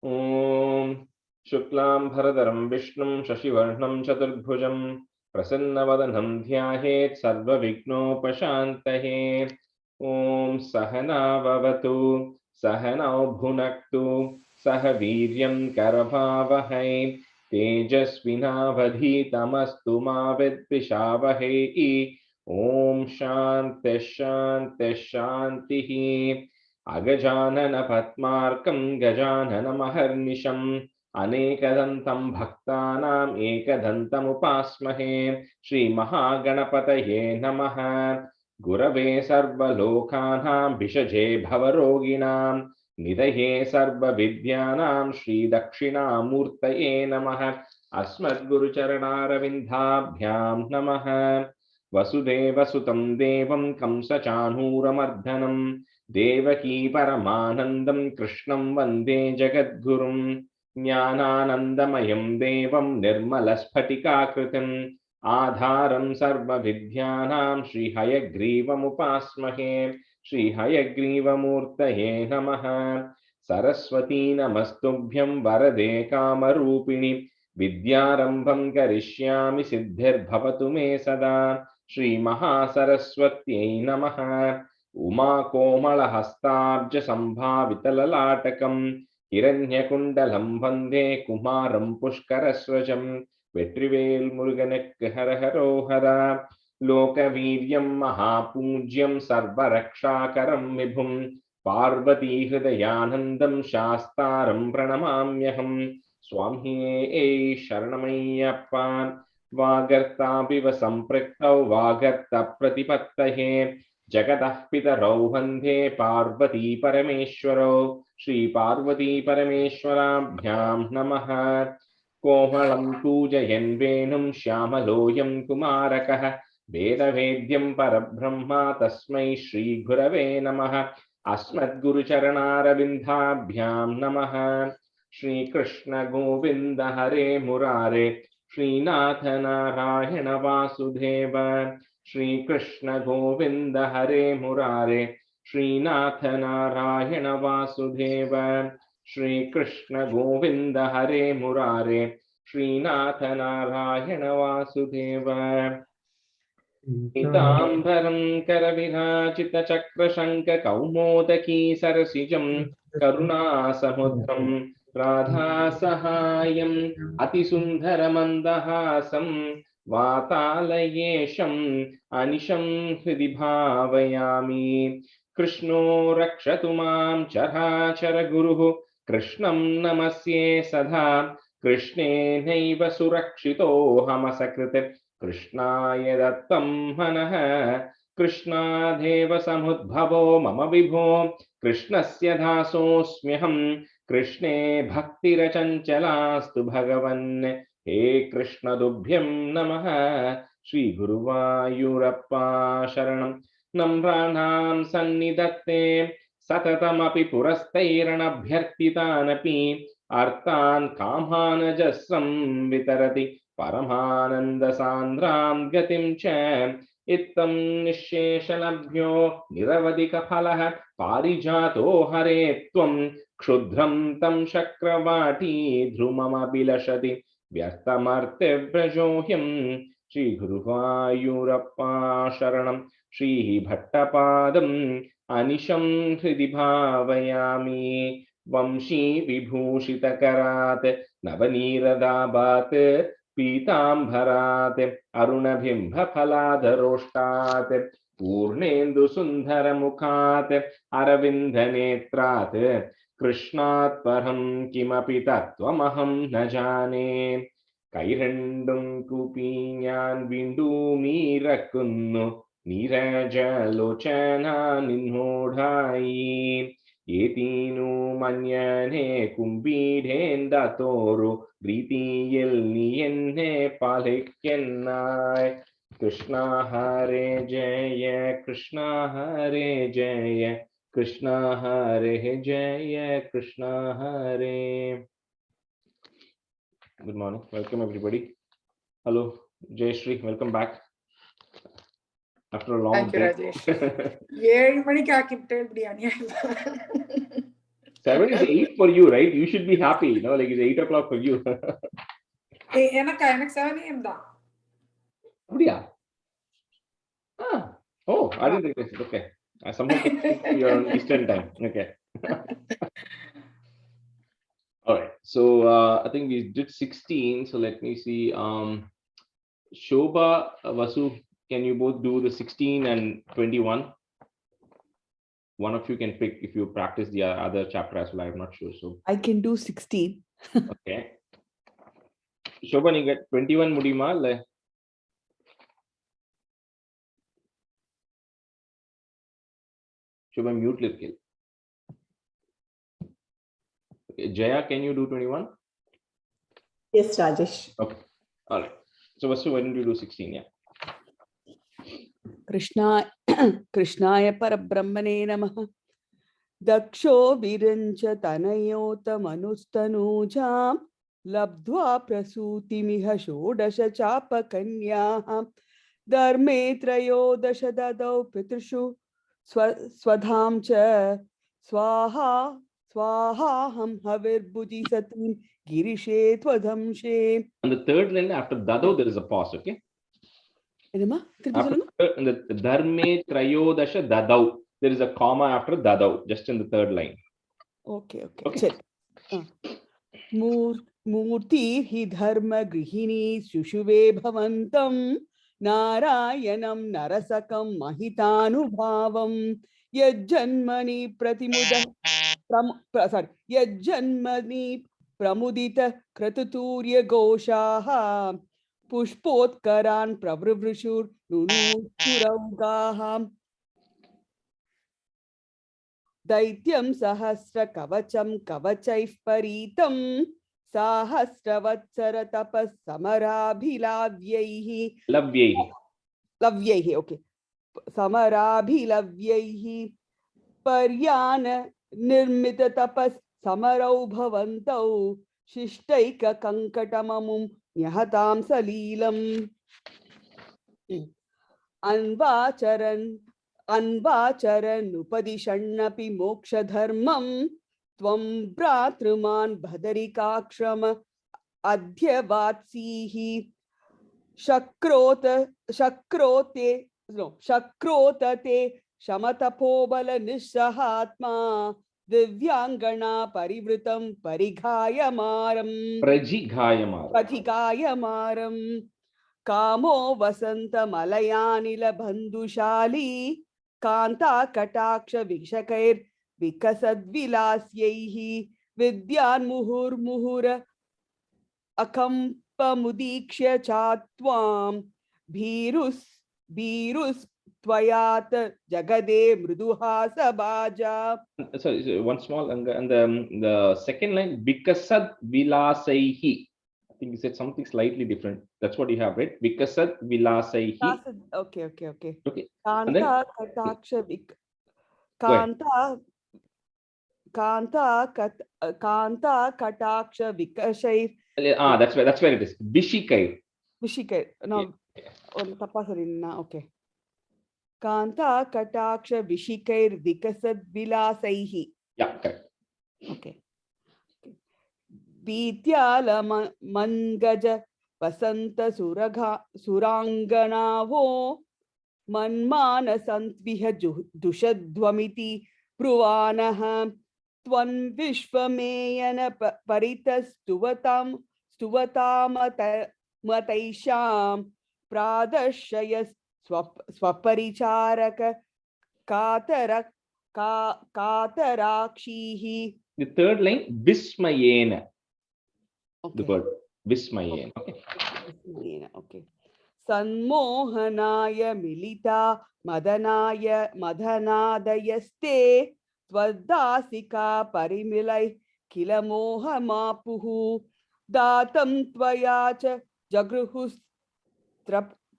ॐ शुक्लांभरधरं विष्णुं शशिवर्णं चतुर्भुजं प्रसन्नवदनं ध्यायेत् सर्वविघ्नोपशान्तये। ॐ सहना भवतु सहनौ भुनक्तु सह वीर्यं करभावहै तेजस्विनावधीतमस्तु मा विद्विषावहै। ॐ शान्तिः शान्तिः शान्तिः। अगजानन पद्मार्कं गजाननमहर्निशम् अनेकदन्तं भक्तानाम् एकदन्तमुपास्महे। श्रीमहागणपतये नमः। गुरवे सर्वलोकानां भिषजे भवरोगिणां निधये सर्वविद्यानां श्रीदक्षिणामूर्तये नमः। अस्मद्गुरुचरणारविन्दाभ्यां नमः। वसुदेवसुतं देवं कंसचाणूरमर्दनं देवकी परमानन्दं कृष्णं वन्दे जगद्गुरुं। ज्ञानानन्दमयं देवं निर्मलस्फटिकाकृतिम् आधारं सर्वविद्यानां श्रीहयग्रीवमुपास्महे। श्रीहयग्रीवमूर्तये नमः। सरस्वती नमस्तुभ्यं वरदे कामरूपिणि विद्यारम्भं करिष्यामि सिद्धिर्भवतु मे सदा। श्रीमहासरस्वत्यै नमः। उमाकोमलहस्ताब्जसम्भावितललाटकं हिरण्यकुण्डलं वन्दे कुमारं पुष्करस्वजं। வெற்றிவேல் முருகனுக்கு ஹரஹரோஹரா. லோகவீரியம் மகாபூஜ்யம் சர்வரக்ஷாகரம் விபும் பார்வதி ஹிருதயானந்தம் சாஸ்தாரம் பிரணமாம்யஹம். சுவாமியே சரணமையப்பா. வாகர்த்தாபிவ சம்பிருக்தௌ வாகர்த்த பிரதிபத்தயே जगतः पितरौ वन्दे पार्वती परमेश्वरौ। श्री पार्वती परमेश्वराभ्यां नमः। कोमलं पूजयन् वेणुं श्यामलोऽयं कुमारकः वेदवेद्यं परब्रह्म तस्मै श्रीगुरवे नमः। अस्मद्गुरुचरणारविन्दाभ्यां नमः। श्रीकृष्ण गोविन्द हरे मुरारे श्रीनाथ नारायण वासुदेव। श्रीकृष्ण गोविन्द हरे मुरारे श्रीनाथ नारायण वासुदेव। श्रीकृष्ण गोविन्द हरे मुरारे श्रीनाथ नारायण वासुदेव। पीताम्बरं करविराजितचक्रशङ्ख कौमोदकी सरसिजं करुणासमुद्रं राधासहायम् अतिसुन्दरमन्दहासं वातालयेशम् अनिशं हृदि भावयामि। कृष्णो रक्षतु मां चराचरगुरुः कृष्णं नमस्ये सदा। कृष्णेनैव सुरक्षितोऽहमसकृत् कृष्णाय दत्तं मनः। कृष्णादेव समुद्भवो मम विभो कृष्णस्य दासोऽस्म्यहं। कृष्णे भक्तिरचञ्चलास्तु भगवन्। हे कृष्ण तुभ्यं नमः। श्री गुरुवायूरप्पा शरणं। नम्राणां सन्निधत्ते सततमपि पुरस्तैरणभ्यर्थितानपि अर्थान् कामानजस्रं वितरति परमानन्दसान्द्रां गतिं च। इत्थं निःशेषलभ्यो निरवधिकफलः पारिजातो हरे त्वं क्षुद्रं तं शक्रवाटी ध्रुममभिलषति व्यर्थमर्त्यव्रजोऽह्यं। श्रीगुरुवायूरप्पा शरणं। श्रीभट्टपादम् अनिशं हृदि भावयामि। वंशी विभूषितकरात् नवनीरदाभात् पीताम्बरात् अरुणबिम्बफलाधरोष्टात् पूर्णेन्दुसुन्दरमुखात् अरविन्दनेत्रात् कृष्णात् परं किमपि तत्त्वमहं न जाने। കൈരണ്ടും കൂപ്പി ഞാൻ വീണ്ടുമീറക്കുന്നു നീരജലോചന നിന്നോടായി. ഏതീനു മഞ്ഞനെ കുമ്പീടേണ്ടതോരു പ്രീതിയിൽ നീ എന്നെ പാലിക്കുന്നായി. കൃഷ്ണ ഹരേ ജയ കൃഷ്ണ ഹരേ ജയ കൃഷ്ണ ഹരേ ജയ കൃഷ്ണ ഹരേ. Good morning, welcome everybody. Hello Jayashree, welcome back after a long Thank you, day. Rajesh. 7 மணிக்கு ஆக்கிட்டே இப்படி அநியாயம். 7 is 8 for you, right? You should be happy, you know, like it's 8 o'clock for you. எனக்கு 7 AM தான். அப்படியா? Oh, I didn't realize it. Okay. I somehow thought you're on Eastern time. Okay. All right. So I think we did 16. So let me see. Shobha, Vasu, can you both do the 16 and 21? One of you can pick if you practice the other chapter as well. I'm not sure. So I can do 16. Okay. Shobha, you get 21 mudima le. Shobha, mute little. Okay. Jaya, can you do 21? Yes, Rajesh. Okay. All right. So Vasu, why don't you do 16? Yeah. कृष्णाय परब्रह्मणे नमः। दक्षो विरञ्च तनयोतमनुस्तनूजां लब्ध्वा प्रसूतिमिह षोडश चापकन्याः धर्मे त्रयोदश ददौ पितृषु स्वधां च स्वाहा स्वाहाहं हविर्भुजि सतीं गिरिशे त्वधंशे। On the third line after Dado, there is a pause. Okay. என்னமா திருப்பி After சொல்லுங்க. in the Dharme Trayodasha Dadau, there is a comma after Dadau, just in the third line. Okay. Okay. சரி. मूर्ति हि धर्म गृहिणी शुशुवे भवन्तं नारायणं नरसकं महितानुभावं यज्जन्मनि प्रमुदित क्रतुतूर्य घोषाः पुष्पोत्करान् प्रवृवृषुर्नुनुष्टुरौगाः दैत्यं सहस्र कवचं कवचैः परीतं सहस्रवत्सर तपस् समराभिलाव्यैः लव्यैः ओके समराभिलव्यैः पर्यान निर्मित तपस् समरौ भवन्तौ शिष्टैक कंकटममुं न्यहतां सलीलम् अन्वाचरन् उपदिशन्नपि मोक्षधर्मं त्वं भ्रातृमान् भदरिकाक्षम अद्य वात्सीः शक्रोते शमतपोबल निस्सहात्मा दिव्यांगना परिवृतं परिघायमारं कामो वसंत मलयानिल बंधुशाली कांता कटाक्ष विषकैर विकसद्विलास्यैः विद्यान् मुहुर्मुहुर अकम्पमुदीक्ष्य चात्वां भीरुस्त्वयात जगदे मृदुहासबाजा. Sorry, one small and the second line Vikasad Vilasaihi. I think you said something slightly different. That's what you have, right? Vikasad Vilasaihi. Okay. Kanta Kataksh Kanta Kataksh Vikashai. That's where it is. Vishikai. No, okay. Kanta Kataksh Vishikair Vikasad Vilasaihi. Yeah, correct. Okay. Vityala Mangaja Vasanta Suranganavo Manmana Santviha Dushadvamiti Pruvanaha Twan Vishvameyana Paritas Stuvatamataysham Pradashayas Swaparicharaka Katarakshihi. The third line Vismayena. Okay. The word Vismayena. Okay. Sanmohanaya milita madanayaste twadasika parimilai kilamohamapuhu datam tvayacha jagruhus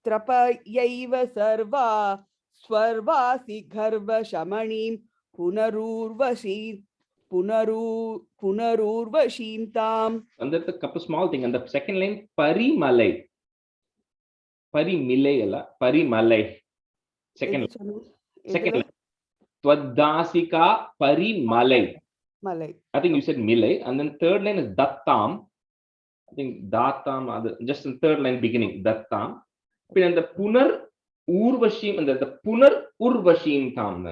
trapayaiva sarva swarvasi gharva shamanim punarurvashimtam. And that's a couple small thing. And the second line Parimalai. Parimalai. Second line. Twadasika Parimalai. Malai. I think you said Milai, and then third line is Dattam. I think Datam, just in third line beginning, Dattam. Then the Punar Urvashim, and the Punar Urvashim Tam.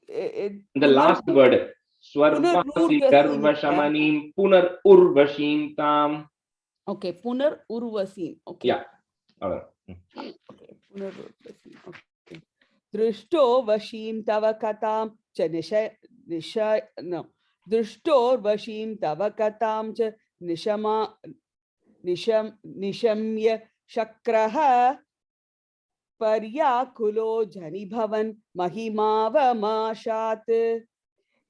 The last word, Swarvasi Garvashamanim Punar Urvashim Tam. Okay, Punar Urvasim. Okay. Yeah. All right. Okay, Punar Urvasim. Okay. Drishto Vashim Tava Katam cha Nisha no. Drishto Vashim Tava Katam cha Nishamya Shakraha Paryakulo Jani Bhavan Mahimavamashat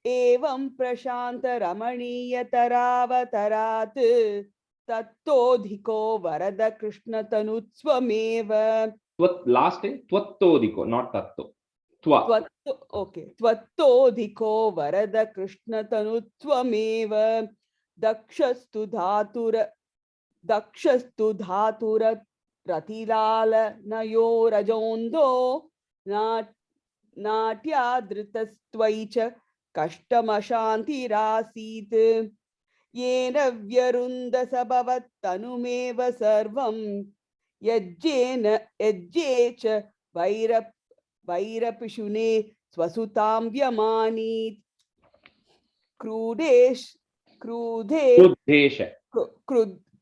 Evam Prashanta Ramaniya Taravatarat Tattodhiko Varada Krishna Tanutsvameva. Last name, Twattodiko, not Tatto. Twa. Okay. Twattodhiko Varada Krishna Tanutsvameva. Dakshastu Dhatura Ratilala Nayo Rajondo Natya Dhritastvaicha Kashtamashanti Rasit Yena Vyarunda Sabavat Tanumeva Sarvam Yajjecha Vairapishune Swasutam Vyamanit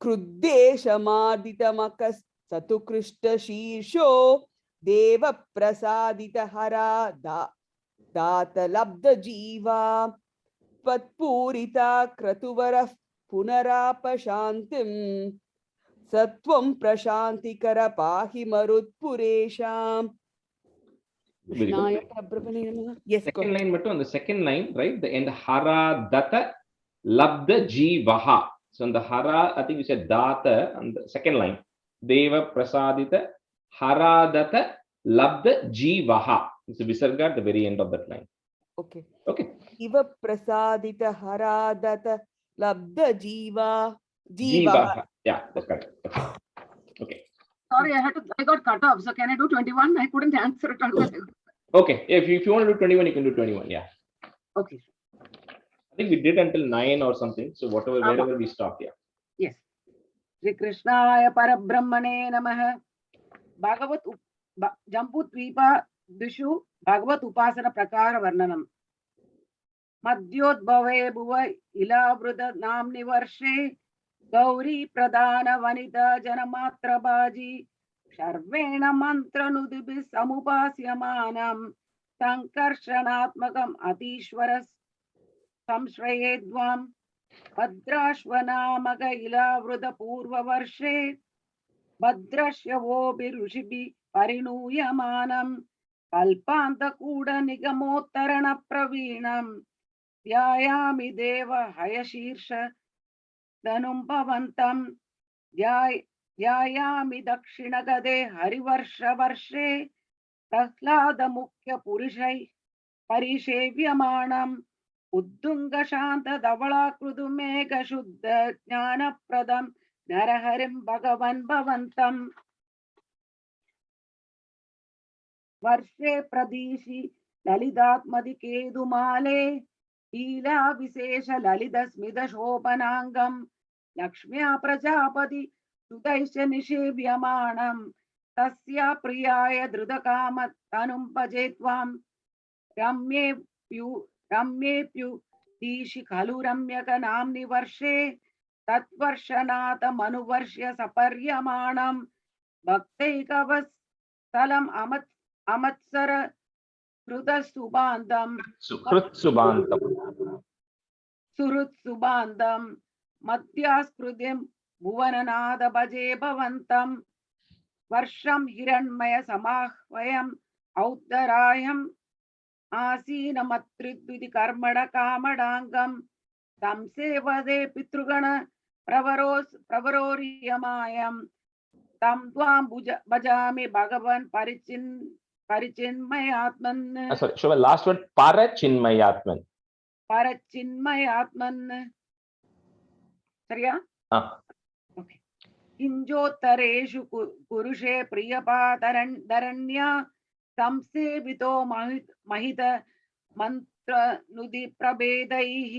Krudesha Marditamakas Satukrishta Shisho Deva Prasadita Hara Data Labda Jiva Patpurita Kratuvara Punarapashantim Satvam Prashantikara Pahi Marutpuresham. Yes, second line, but on the second line, right? The end Hara Data Labda Jivaha. So on the Hara, I think you said Data, and the second line, Deva Prasadita Hara Data Labda Jivaha. It's a Visarga at the very end of that line. Okay. Okay. Deva Prasadita Hara Data Labda Jiva. Jivaha. Yeah, that's correct. Okay. Sorry, I got cut off. So can I do 21? I couldn't answer it. Okay. If you want to do 21, you can do 21. Yeah. Okay. I think we did until 9 or something. So wherever we stopped, yeah. Yes. Shri Krishnaya Parabrahmane Namaha. Bhagavat Jambudvipa Dishu Bhagavat Upasana Prakara Varnanam. Madhyodbhave Bhuva Ilavruda Namni Varshe Gauri Pradana Vanita Janamatra Baji Sharvena Mantra Nudibis Samupasyamanam Sankarshanatmakam Atishwaras Samshrayedvam Bhadrashvanamaga Ilavruda Purva Varshe Bhadrashavo Birushibi Parinuyamanam Kalpanta Kuda Nigamottarana Pravinam Dhyayami Deva Hayashirsha Danum Bhavantam Dhyayami Dakshinagade Harivarsha Varshe Prahlada Mukhya Purishai Parishevyamanam Uddunga Shanta Davala Krudumega Shuddha Jnana Pradam Naraharim Bhagavan Bhavantam Varshe Pradishi Lalidatmadi Kedumale Ila Visesha Lalida Smida Shopanangam Lakshmya Prajapati Sudaisha Nishevyamanam Tasya Priyaya Drudakamat Tanum Pajetvam Ramye Pyu Dishi Khalu Ramyaka Namni Varshe Tatvarshanata Manuvarshya Saparyamanam Bhaktaikavas Salam Amatsara Krudasubandam Surut Madhyaskrudim Bhuvananada Bhaje Bhavantam Varsham Hiranmaya Samahvayam Auddarayam Asina Matridvidi Karmada Kamadangam Tamsevade Pitrugana Pravaroriyamayam Tam Dvam Bhajami Bhagavan Parichinmayatman. Sorry, show the last word, Parachinmayatman. Parachinmayatman. Sarya? Okay. Injotareshu Kurushe Priyapa Daranya Samsevito Mahita नुदि प्रभेदैः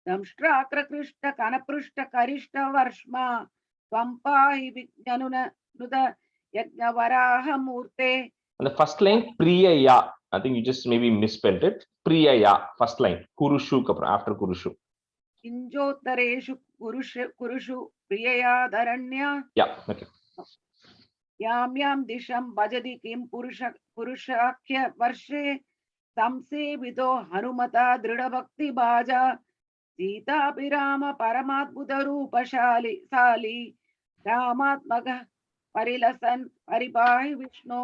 दंष्ट्राकृष्ट कनपृष्ट करिष्ठ वर्ष्मा त्वं पाहि विज्ञानुन नुद यज्ञवराह मूर्ते. And the first line, Priyaya. I think you just maybe misspelled it. Priyaya, first line. Kurushu after Kurushu. किंजोत्तरेषु कुरुषु प्रियया धरण्या. Yeah, okay. यां यां दिशं भजति किं पुरुषाख्य वर्षे संसेवितो हनुमता दृढभक्तिभाजा सीताभिराम परमाद्भुतरूपशाली रामात्मकः परिलसन् परिपाहि विष्णु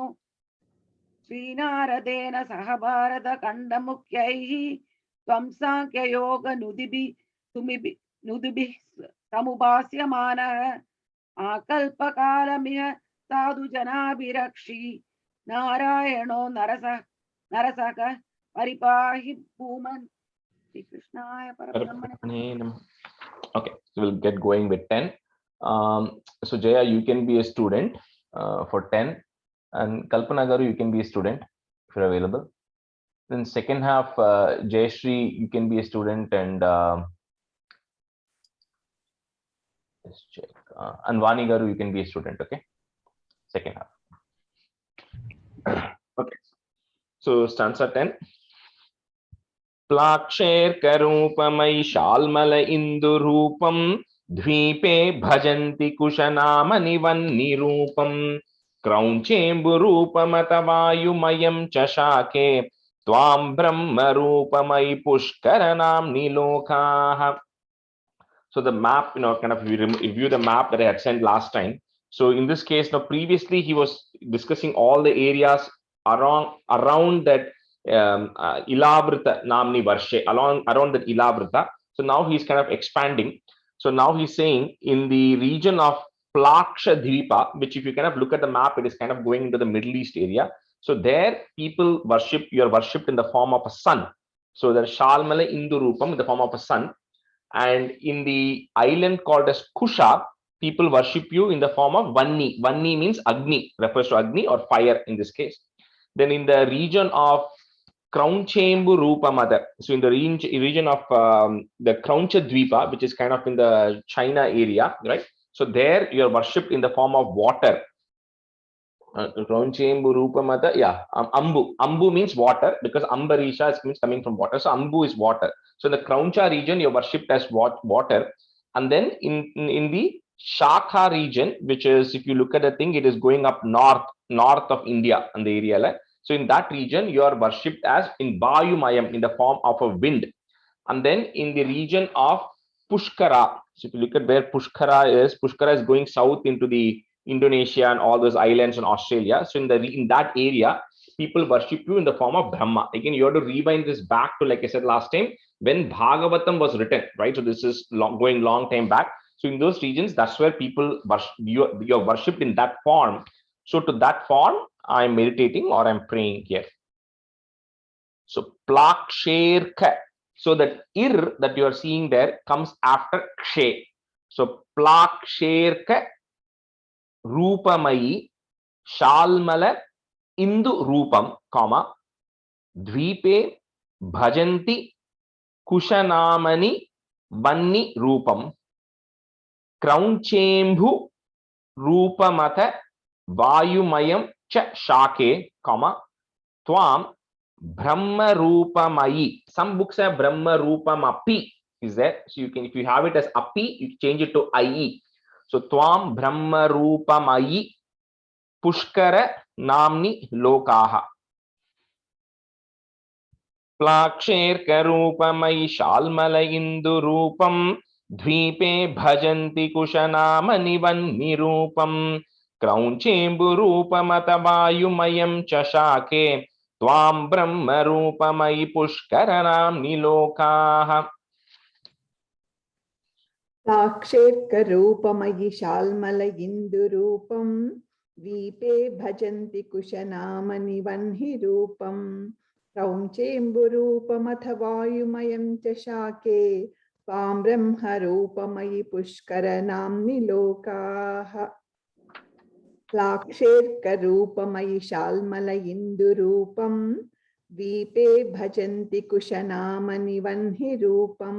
श्रीनारदेन सह भारतखण्डमुख्यैः त्वं साङ्ख्ययोगनुदिभिः समुपास्यमानः आकल्पकालमिह साधु जनाभिरक्षि नारायणो नरसक परिपाहि भूमन्. श्री कृष्णाय परब्रह्मणे. Okay, so we'll get going with 10. So Jaya, you can be a student for 10, and Kalpana Garu, you can be a student if you're available. Then second half, Jayashree, you can be a student, and let's check. Anvani Garu, you can be a student. Okay, second half. Okay, so stanza 10. प्लाक्षेर करूपमयि शाल्मल इंदुरूपम द्वीपे भजन्ति कुशनामनि वह्निरूपम क्रौञ्चेम्बुरूपमत वायुमयं च शाके त्वां ब्रह्मरूपमयि पुष्करनाम्नि लोकाः. So the map, kind of review the map that I had sent last time. So in this case, now previously he was discussing all the areas around that Ilavrita Namni Varshe, around that Ilavrita. So now he's kind of expanding. So now he's saying in the region of Plaksha Dvipa, which if you kind of look at the map, it is kind of going into the Middle East area. So there people worship, you are worshipped in the form of a sun. So the Shalmala Indurupam in the form of a sun. And in the island called as Kusha, people worship you in the form of Vanni. Vanni means Agni, refers to Agni or fire in this case. Then in the region of Kraunchembu Rupa Mother, so in the region of the Krauncha Dvipa, which is kind of in the China area, right? So there you are worshipped in the form of water. Kraunchembu Rupa Mother, yeah, Ambu. Ambu means water because Ambarisha means coming from water. So Ambu is water. So in the Krauncha region, you are worshipped as water. And then in the Shakha region, which is, if you look at the thing, it is going up north of India and the area. So in that region, you are worshipped as in Vayumayam, in the form of a wind. And then in the region of Pushkara, so if you look at where Pushkara is going south into the Indonesia and all those islands in Australia. So in that area, people worship you in the form of Brahma. Again, you have to rewind this back to, like I said last time, when Bhagavatam was written, right? So this is going long time back. So in those regions, that's where people you're worshipped in that form. So to that form, I'm meditating or I'm praying here. So Plaksherka. So that ir that you are seeing there comes after kshe. So Plaksherka Rupamayi Shalmala Indu Rupam, comma Dvipe Bhajanti Kushanamani Vanni Rupam Kraunchembhu Rupamata Vayumayam Cha Shake, comma Twam Brahma Rupamayi. Some books have Brahma Rupamapi is there. So you can, if you have it as Api, you change it to IE. So Twam Brahma Rupamayi Pushkara Namni Lokaha. Plaksherka Rupamayi Shalmala Indu Rupam Dvipe Bhajanti Kushanamani Vanni Rupam Kraunchembu Rupamata Vayumayam Chashake Twam Brahma Rupamayi Pushkaranamni Lokaha. Plaksherkarupamayi Shalmala Indurupam Dvipe Bhajanti Kushanamani Vanhi Rupam Kraunchemburupamath Vayumayam Chashake Twam Brahma Rupamayi Pushkaranamni Lokaha. Plaksherkarupamayi Shalmala Indurupam वीपे भजन्ति कुशनामनिवह्निरूपं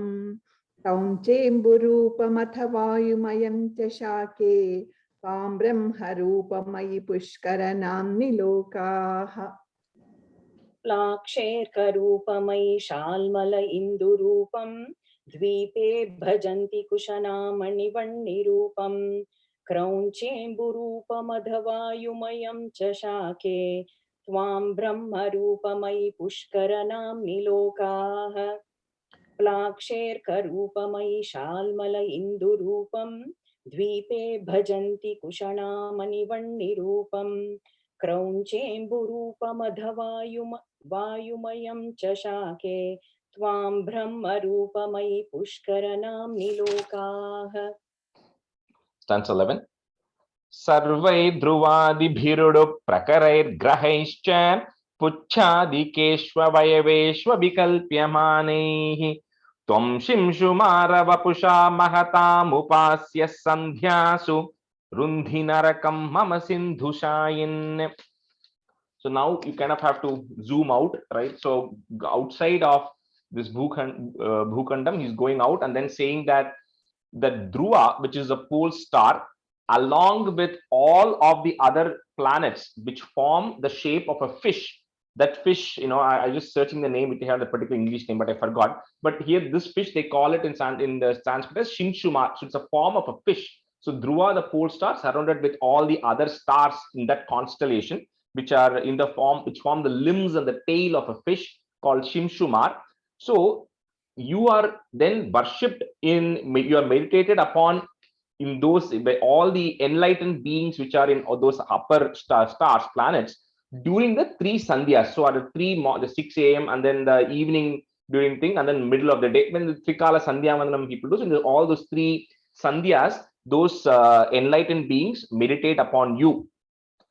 कौञ्चेम्बुरूपमथ वायुमयं च शाके त्वां ब्रह्मरूपमयि पुष्करनाम्नि लोकाः प्लाक्षेर्करूपमयि शाल्मल इन्दुरूपं द्वीपे भजन्ति कुशनामणिवह्निरूपं क्रौञ्चेम्बुरूपमधवायुमयं च शाके त्वां ब्रह्मरूपमयि पुष्करनाम्नि लोकाः प्लाक्षेर्करूपमयि शाल्मल इन्दुरूपं द्वीपे भजन्ति कुशनामणिवह्निरूपं क्रौञ्चेम्बुरूपमधवायुमयं च शाके त्वां ब्रह्मरूपमयि पुष्करनाम्नि लोकाः. Stanza 11. Sarvai ध्रुवादिभिरुडु प्रकरैर्ग्रहैश्च पुच्छादिकेष्व वयवेष्व विकल्प्यमानैः त्वं शिंशुमारवपुषा महतामुपास्य सन्ध्यासु रुन्धि नरकं मम सिन्धुशायिन्. So now you kind of have to zoom out, right? So outside of this Bhukandam, he's going out and then saying that the Dhruva, which is a pole star, along with all of the other planets which form the shape of a fish. That fish, I just searching the name, it had a particular English name, but I forgot. But here, this fish, they call it in the Sanskrit as Shinshuma. So it's a form of a fish. So Dhruva, the pole star, surrounded with all the other stars in that constellation, which are in the form, which form the limbs and the tail of a fish called Shimshumar. So you are then worshipped you are meditated upon in those by all the enlightened beings which are in those upper stars, planets during the 3 sandhyas. So at the 6 a.m. and then the evening during thing, and then middle of the day when the Trikala Sandhya Vandanam people do. So in all those 3 sandhyas, those enlightened beings meditate upon you,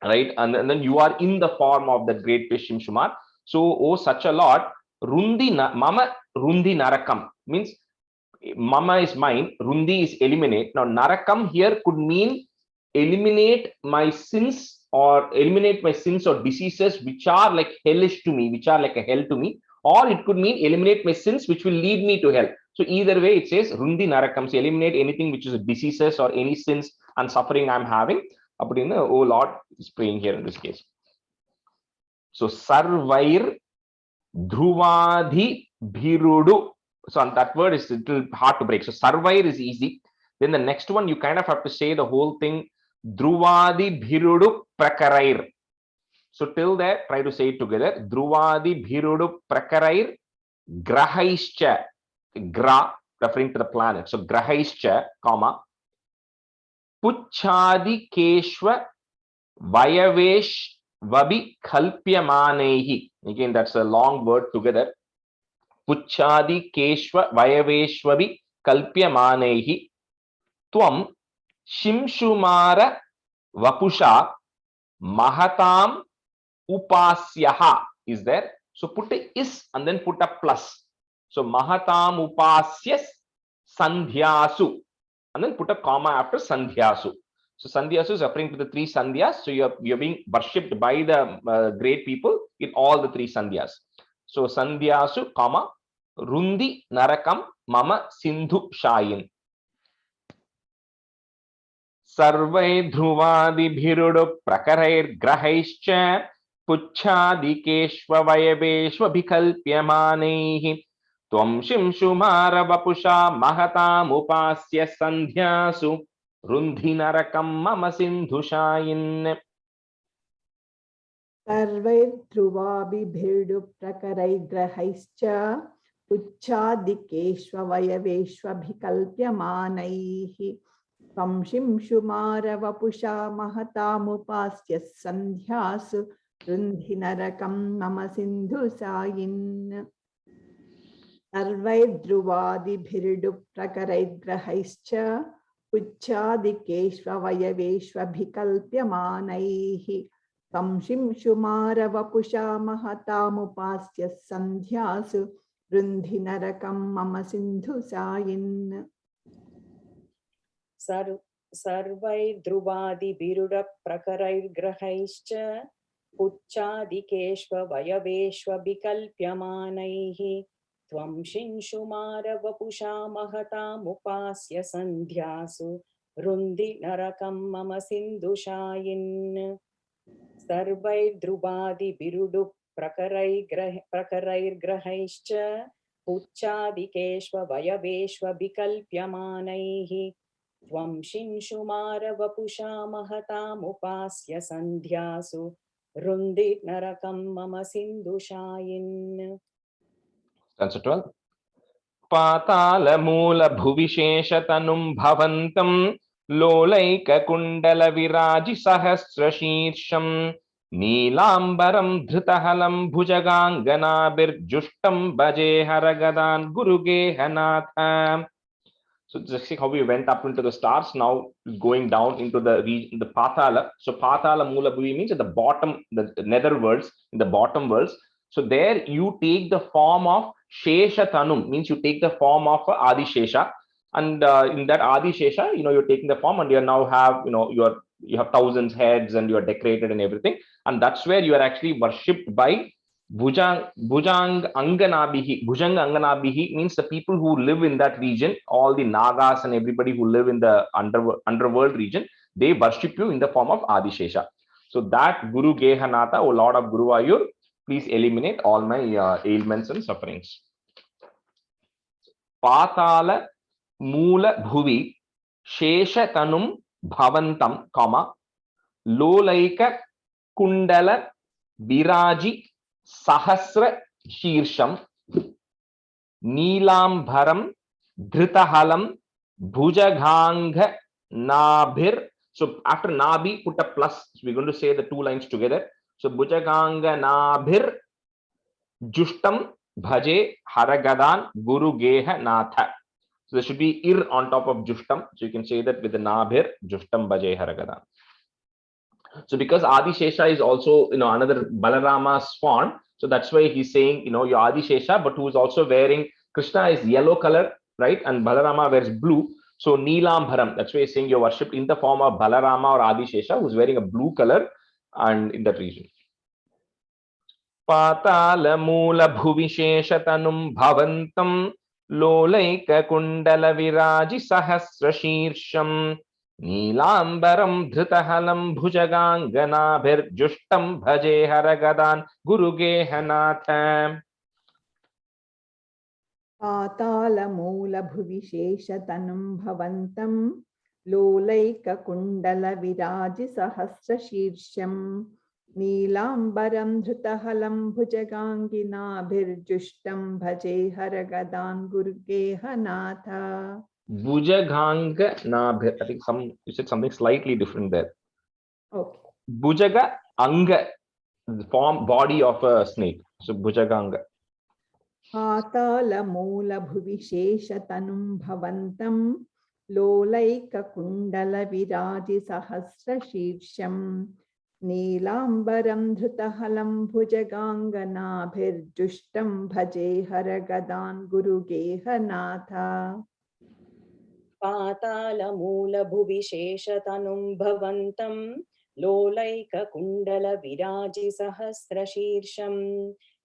right? And then you are in the form of that great fish Shimshumar. So, oh such a Lord, Mama Rundi Narakam means Mama is mine, Rundi is eliminate. Now Narakam here could mean eliminate my sins or diseases which are like hellish to me, which are like a hell to me, or it could mean eliminate my sins which will lead me to hell. So either way it says Rundi Narakam, so eliminate anything which is diseases or any sins and suffering I'm having. Oh Lord is praying here in this case. So Sarvair Dhruvadhi Bhirudu. So on that word is a little hard to break. So Sarvair is easy. Then the next one, you kind of have to say the whole thing. Dhruvadi Bhirudu Prakarair. So till there, try to say it together. Dhruvadi Bhirudu Prakarair Grahaischa. Gra, referring to the planet. So Grahaischa, comma. Puchadi Keshva Vayavesh Vabi Kalpyamanehi. Again, that's a long word together. Puchadi Keshva Vayaveshvabi Kalpyamanehi Tvam Shimshumara Vapusha Mahatam Upasyaha is there. So put a is and then put a plus. So Mahatam Upasyas Sandhyasu and then put a comma after Sandhyasu. So Sandhyasu is referring to the 3 Sandhyas. So you're being worshipped by the great people in all the 3 Sandhyas. So Sandhyasu, comma, Rundi Narakam Mama Sindhu Shayin. Sarvai Dhruvadi Bhirudu Prakarair Grahaischa Puchadi Keshva Vayaveshva Bhikalpyamanehi Tvam Shimshumara Vapusha Mahatam Upasya Sandhyasu Rundi Narakam Mama Sindhu Shayin. सर्वैर्ध्रुवाभिर्भीडु प्रकरैर्ग्रहैश्च पुच्छादिकेष्ववयवेष्वभिकल्प्यमानैः त्वं शिंशुमारवपुषा महतामुपास्य सन्ध्यासु रुन्धि नरकं मम सिन्धुसायिन्. सर्वैर्ध्रुवादिभिर्डु प्रकरैर्ग्रहैश्च पुच्छादिकेष्ववयवेष्वभिकल्प्यमानैः त्वं शिंशुमारवपुषा महतामुपास्य सन्ध्यासु रुन्धि नरकं मम सिन्धुसायिन्. सर्वैर्ध्रुवादिभिरुडप्रकरैर्ग्रहैश्च पुच्छादिकेष्ववयवेष्वविकल्प्यमानैः त्वं शिंशुमारवपुषा महतामुपास्य सन्ध्यासु रुन्धि नरकं मम सिन्धुषायिन् सर्वैर्ध्रुवादिभिरुडुः प्रकरैर्ग्रहैश्च पुच्छादिकेष्ववयवेष्वविकल्प्यमानैः त्वं शिंशुमारवपुषा महतामुपास्य सन्ध्यासु रुन्धि नरकं मम सिन्धुषायिन्. Stanza 12. पातालमूलभुविशेषतनुं भवन्तं लोलैककुण्डलविराजिसहस्रशीर्षं नीलाम्बरं धृतहलं भुजगाङ्गनाभिर्जुष्टं भजे हरगदान् गुरुगेहनाथ. So just see how we went up into the stars, now going down into the region, the Patala. So Patala Mula Bhuvi means at the bottom, the nether worlds, in the bottom worlds. So there you take the form of Shesha Tanum, means you take the form of Adi Shesha. And in that Adi Shesha, you're taking the form and you now have, you have thousands heads and you are decorated and everything. And that's where you are actually worshipped by Bhujang Anganabihi. Bhujanga Anganabihi means the people who live in that region, all the Nagas and everybody who live in the underworld region, they worship you in the form of Adishesha. So that Guru Gehanatha, O Lord of Guruvayur, please eliminate all my ailments and sufferings. Patala Mula Bhuvi Shesha Tanum Bhavantam, comma, Lolaika Kundala Viraji Sahasra Shirsham Neelambharam Dhritahalam Bhujaghanga Nabhir. So after Nabi, put a plus. So we're going to say the two lines together. So Bhujaghanga Nabhir Jushtam Bhaje Haragadan Guru Geha Natha. So there should be ir on top of Jushtam. So you can say that with the Nabhir Jushtam Bhaje Haragadan. So because Adi Shesha is also, another Balarama's swan, so that's why he's saying, your Adi Shesha, but who is also wearing, Krishna is yellow color, right? And Balarama wears blue. So Neelambharam, that's why he's saying you're worshipped in the form of Balarama or Adi Shesha, who's wearing a blue color and in that region. Patala Mula Bhuvishesha Tanum Bhavantam Lolaika Kundala Viraji Sahasra Shirsham Neelambaram Dhritahalam Bhujaganganabhir Jushtam Bhaje Haragadan Guru Gehanatha. Patala Mula Bhuvishesha Tanum Bhavantam Lolaika Kundala Viraji Sahasra Shirsham Neelambaram Dhritahalam Bhujaganginabhir Jushtam Bhaje Haragadan Guru Gehanatha. Bhujaganga Nabhir. I think you said something slightly different there. Okay. Bhujaga Anga, the form, body of a snake. So Bhujaganga. Patala Mula Bhuvishesha Tanum Bhavantam Lolaika Kundala Viraji Sahasra Shirsham Neelambaram Dhritahalam Bhujaganganabhir Jushtam Bhaje Haragadan Guru Gehanatha. Patala Mula Bhuviseshatanum Bhavantam Lolaika Kundala Viraji Sahasra Shirsham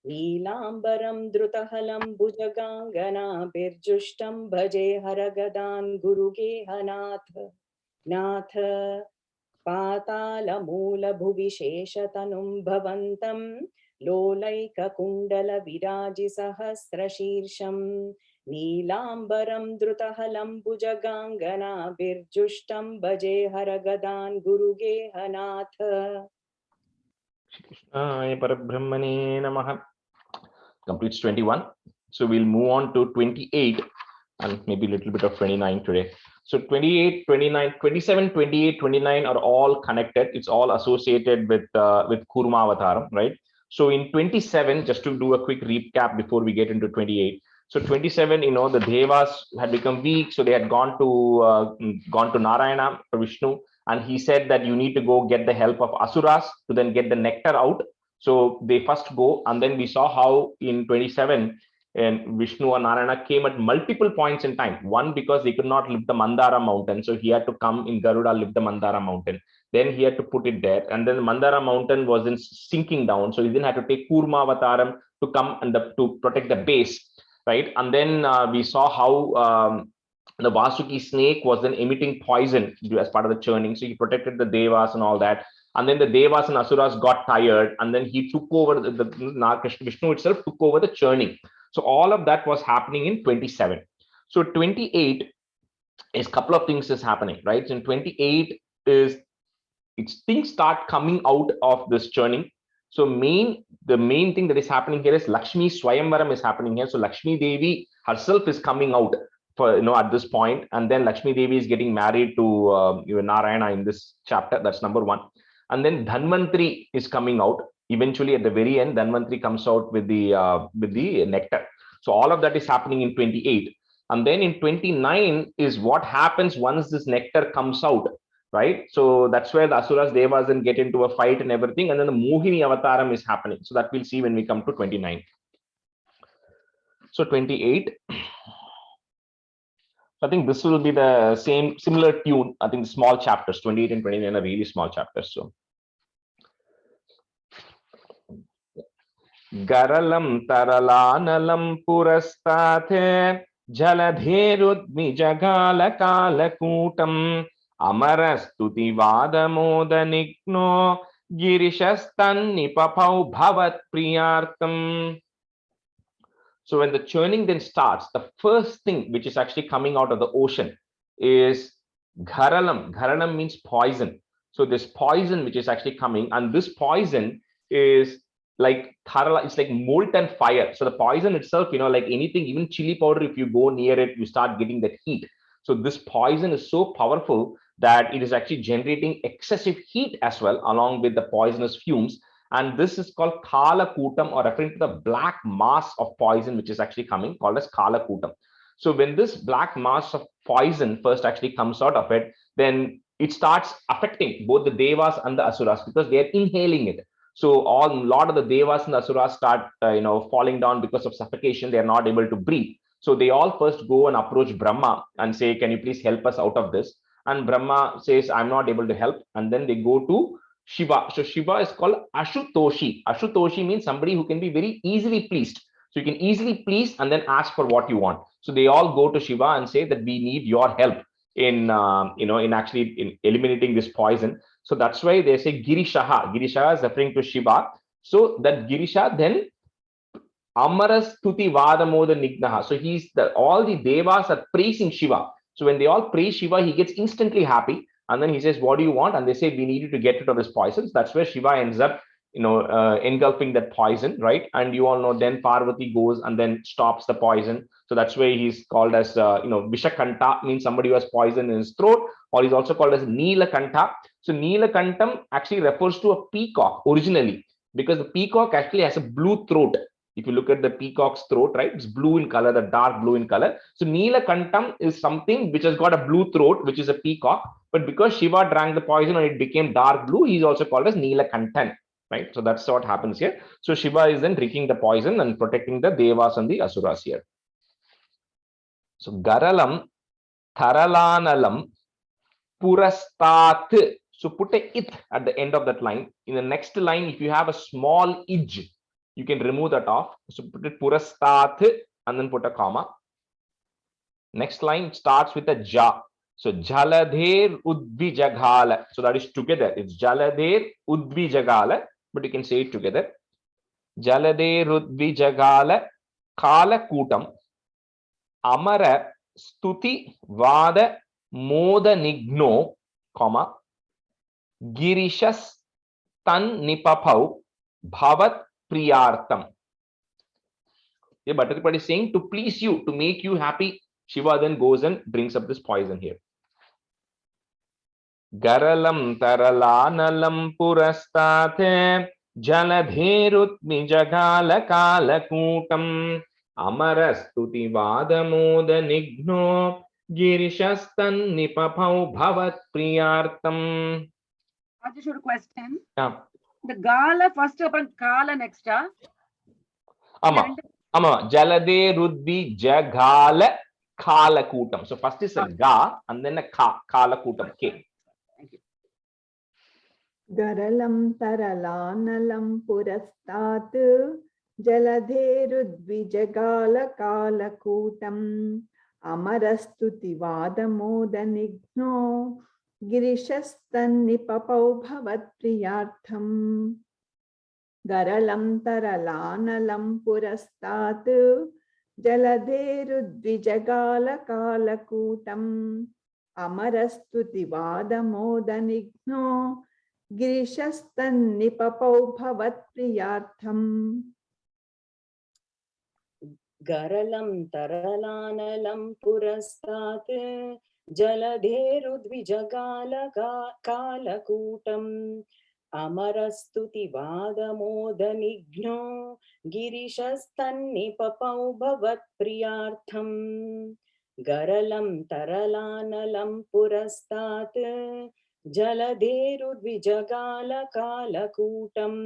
Neelambaram Drutahalam Bhujagangana Birjushtam Bhaje Haragadan Guru Gehanatha. Natha Patala Mula Bhuviseshatanum Bhavantam Lolaika Kundala Viraji Sahasra Shirsham Neelambaram Drutahalam Bhujagangana Birjushtam Bhaje Haragadan Guru Gehanatha. Krishnaya Parabrahmane Namaha. Completes 21. So we'll move on to 28 and maybe a little bit of 29 today. So 28, 29, 27, 28, 29 are all connected. It's all associated with Kurma Avataram, right? So in 27, just to do a quick recap before we get into 28. So 27, the Devas had become weak, so they had gone to Narayana, Vishnu, and he said that you need to go get the help of Asuras to then get the nectar out. So they first go, and then we saw how in 27, and Vishnu and Narayana came at multiple points in time. One, because they could not lift the Mandara mountain, so he had to come in Garuda, lift the Mandara mountain. Then he had to put it there, and then Mandara mountain was in sinking down, so he then had to take Kurma Avataram to come and to protect the base, right? And then we saw how the Vasuki snake was then emitting poison as part of the churning, so he protected the Devas and all that. And then the Devas and Asuras got tired, and then he took over the Vishnu itself took over the churning. So all of that was happening in 27. So 28 is a couple of things is happening, right? So in 28 is things start coming out of this churning. So the main thing that is happening here is Lakshmi Swayamvaram is happening here. So Lakshmi Devi herself is coming out for at this point, and then Lakshmi Devi is getting married to Narayana in this chapter. That's number one. And then Dhanvantri is coming out. Eventually, at the very end, Dhanvantri comes out with the nectar. So all of that is happening in 28. And then in 29 is what happens once this nectar comes out, right? So that's where the Asuras, Devas then get into a fight and everything. And then the Mohini Avataram is happening. So that we'll see when we come to 29. So 28. I think this will be the similar tune. I think the small chapters, 28 and 29 are really small chapters. So Garalam Taralanalam Purastate Jaladherudmijagala Kalakutam Amarastuti Vadamodanigno Girishastan Nipapau Bhavat Priyartam. So when the churning then starts, the first thing which is actually coming out of the ocean is Gharalam. Gharalam means poison. So this poison which is actually coming, and this poison is like Tharala, it's like molten fire. So the poison itself, like anything, even chili powder, if you go near it, you start getting that heat. So this poison is so powerful that it is actually generating excessive heat as well, along with the poisonous fumes. And this is called Kala Kutam, or referring to the black mass of poison, which is actually coming, called as Kala Kutam. So when this black mass of poison first actually comes out of it, then it starts affecting both the Devas and the Asuras, because they are inhaling it. So a lot of the Devas and the Asuras start, falling down because of suffocation. They are not able to breathe. So they all first go and approach Brahma and say, can you please help us out of this? And Brahma says, I'm not able to help. And then they go to Shiva. So Shiva is called Ashutoshi. Ashutoshi means somebody who can be very easily pleased. So you can easily please and then ask for what you want. So they all go to Shiva and say that we need your help in eliminating this poison. So that's why they say Girishaha. Girishaha is referring to Shiva. So that Girisha then Amarastuti Vadamoda Nignaha. So all the Devas are praising Shiva. So when they all praise Shiva, he gets instantly happy. And then he says, what do you want? And they say, we need you to get rid of this poison. So that's where Shiva ends up, engulfing that poison, right? And you all know, then Parvati goes and then stops the poison. So that's why he's called as, Vishakanta, means somebody who has poison in his throat, or he's also called as Neelakanta. So Neelakantam actually refers to a peacock originally, because the peacock actually has a blue throat. If you look at the peacock's throat, right, it's blue in color, the dark blue in color. So Neelakantam is something which has got a blue throat, which is a peacock. But because Shiva drank the poison and it became dark blue, he's also called as Neelakantan, right? So that's what happens here. So Shiva is then drinking the poison and protecting the Devas and the Asuras here. So Garalam, Tharalanalam, Purastat. So put a it at the end of that line. In the next line, if you have a small ij, you can remove that off. So put it Purastat and then put a comma. Next line starts with a ja. So Jaladher Udvijagala. So that is together. It's Jaladher Udvijagala, but you can say it together. Jaladher Udvijagala Kala Kutam Amara Stuti Vada Moda Nigno, comma Girishas Tan Nipapau Bhavat Priyartam. Yeah, Bhattaripadi is saying to please you, to make you happy. Shiva then goes and brings up this poison here. Garalam Taralanalam Purastate Jaladherut Mijagala Kalakutam Amarastuti Vadamoda Nigno Girishastan Nipapau Bhavat Priyartam. I just have a question. Yeah. The Gala first upon Kala next. Ama Jaladherudvi Jagala Kala Kutam. So first is a Ga and then a Kala Kutam. K. Thank you. गरलं तरलानलं पुरस्तात् जलधेरुद्विजगालकालकूटम् अमरस्तुतिवादमोदनिघ्नो गिरिशस्तन्निपपौ भवत्प्रियार्थम् गरलं तरलानलं पुरस्तात् जलधेरुद्विजगालकालकूटम् अमरस्तुतिवादमोदनिघ्नो गिरिशस्तन्निपपौ भवत्प्रियार्थम् गरलं तरलानलं पुरस्तात् जलधेरुद्विजगालकालकूटम् अमरस्तुतिवादमोदनिघ्नो गिरिशस्तन्निपपौ भवत्प्रियार्थम् गरलं तरलानलं पुरस्तात् जलधेरुद्विजगालकालकूटम्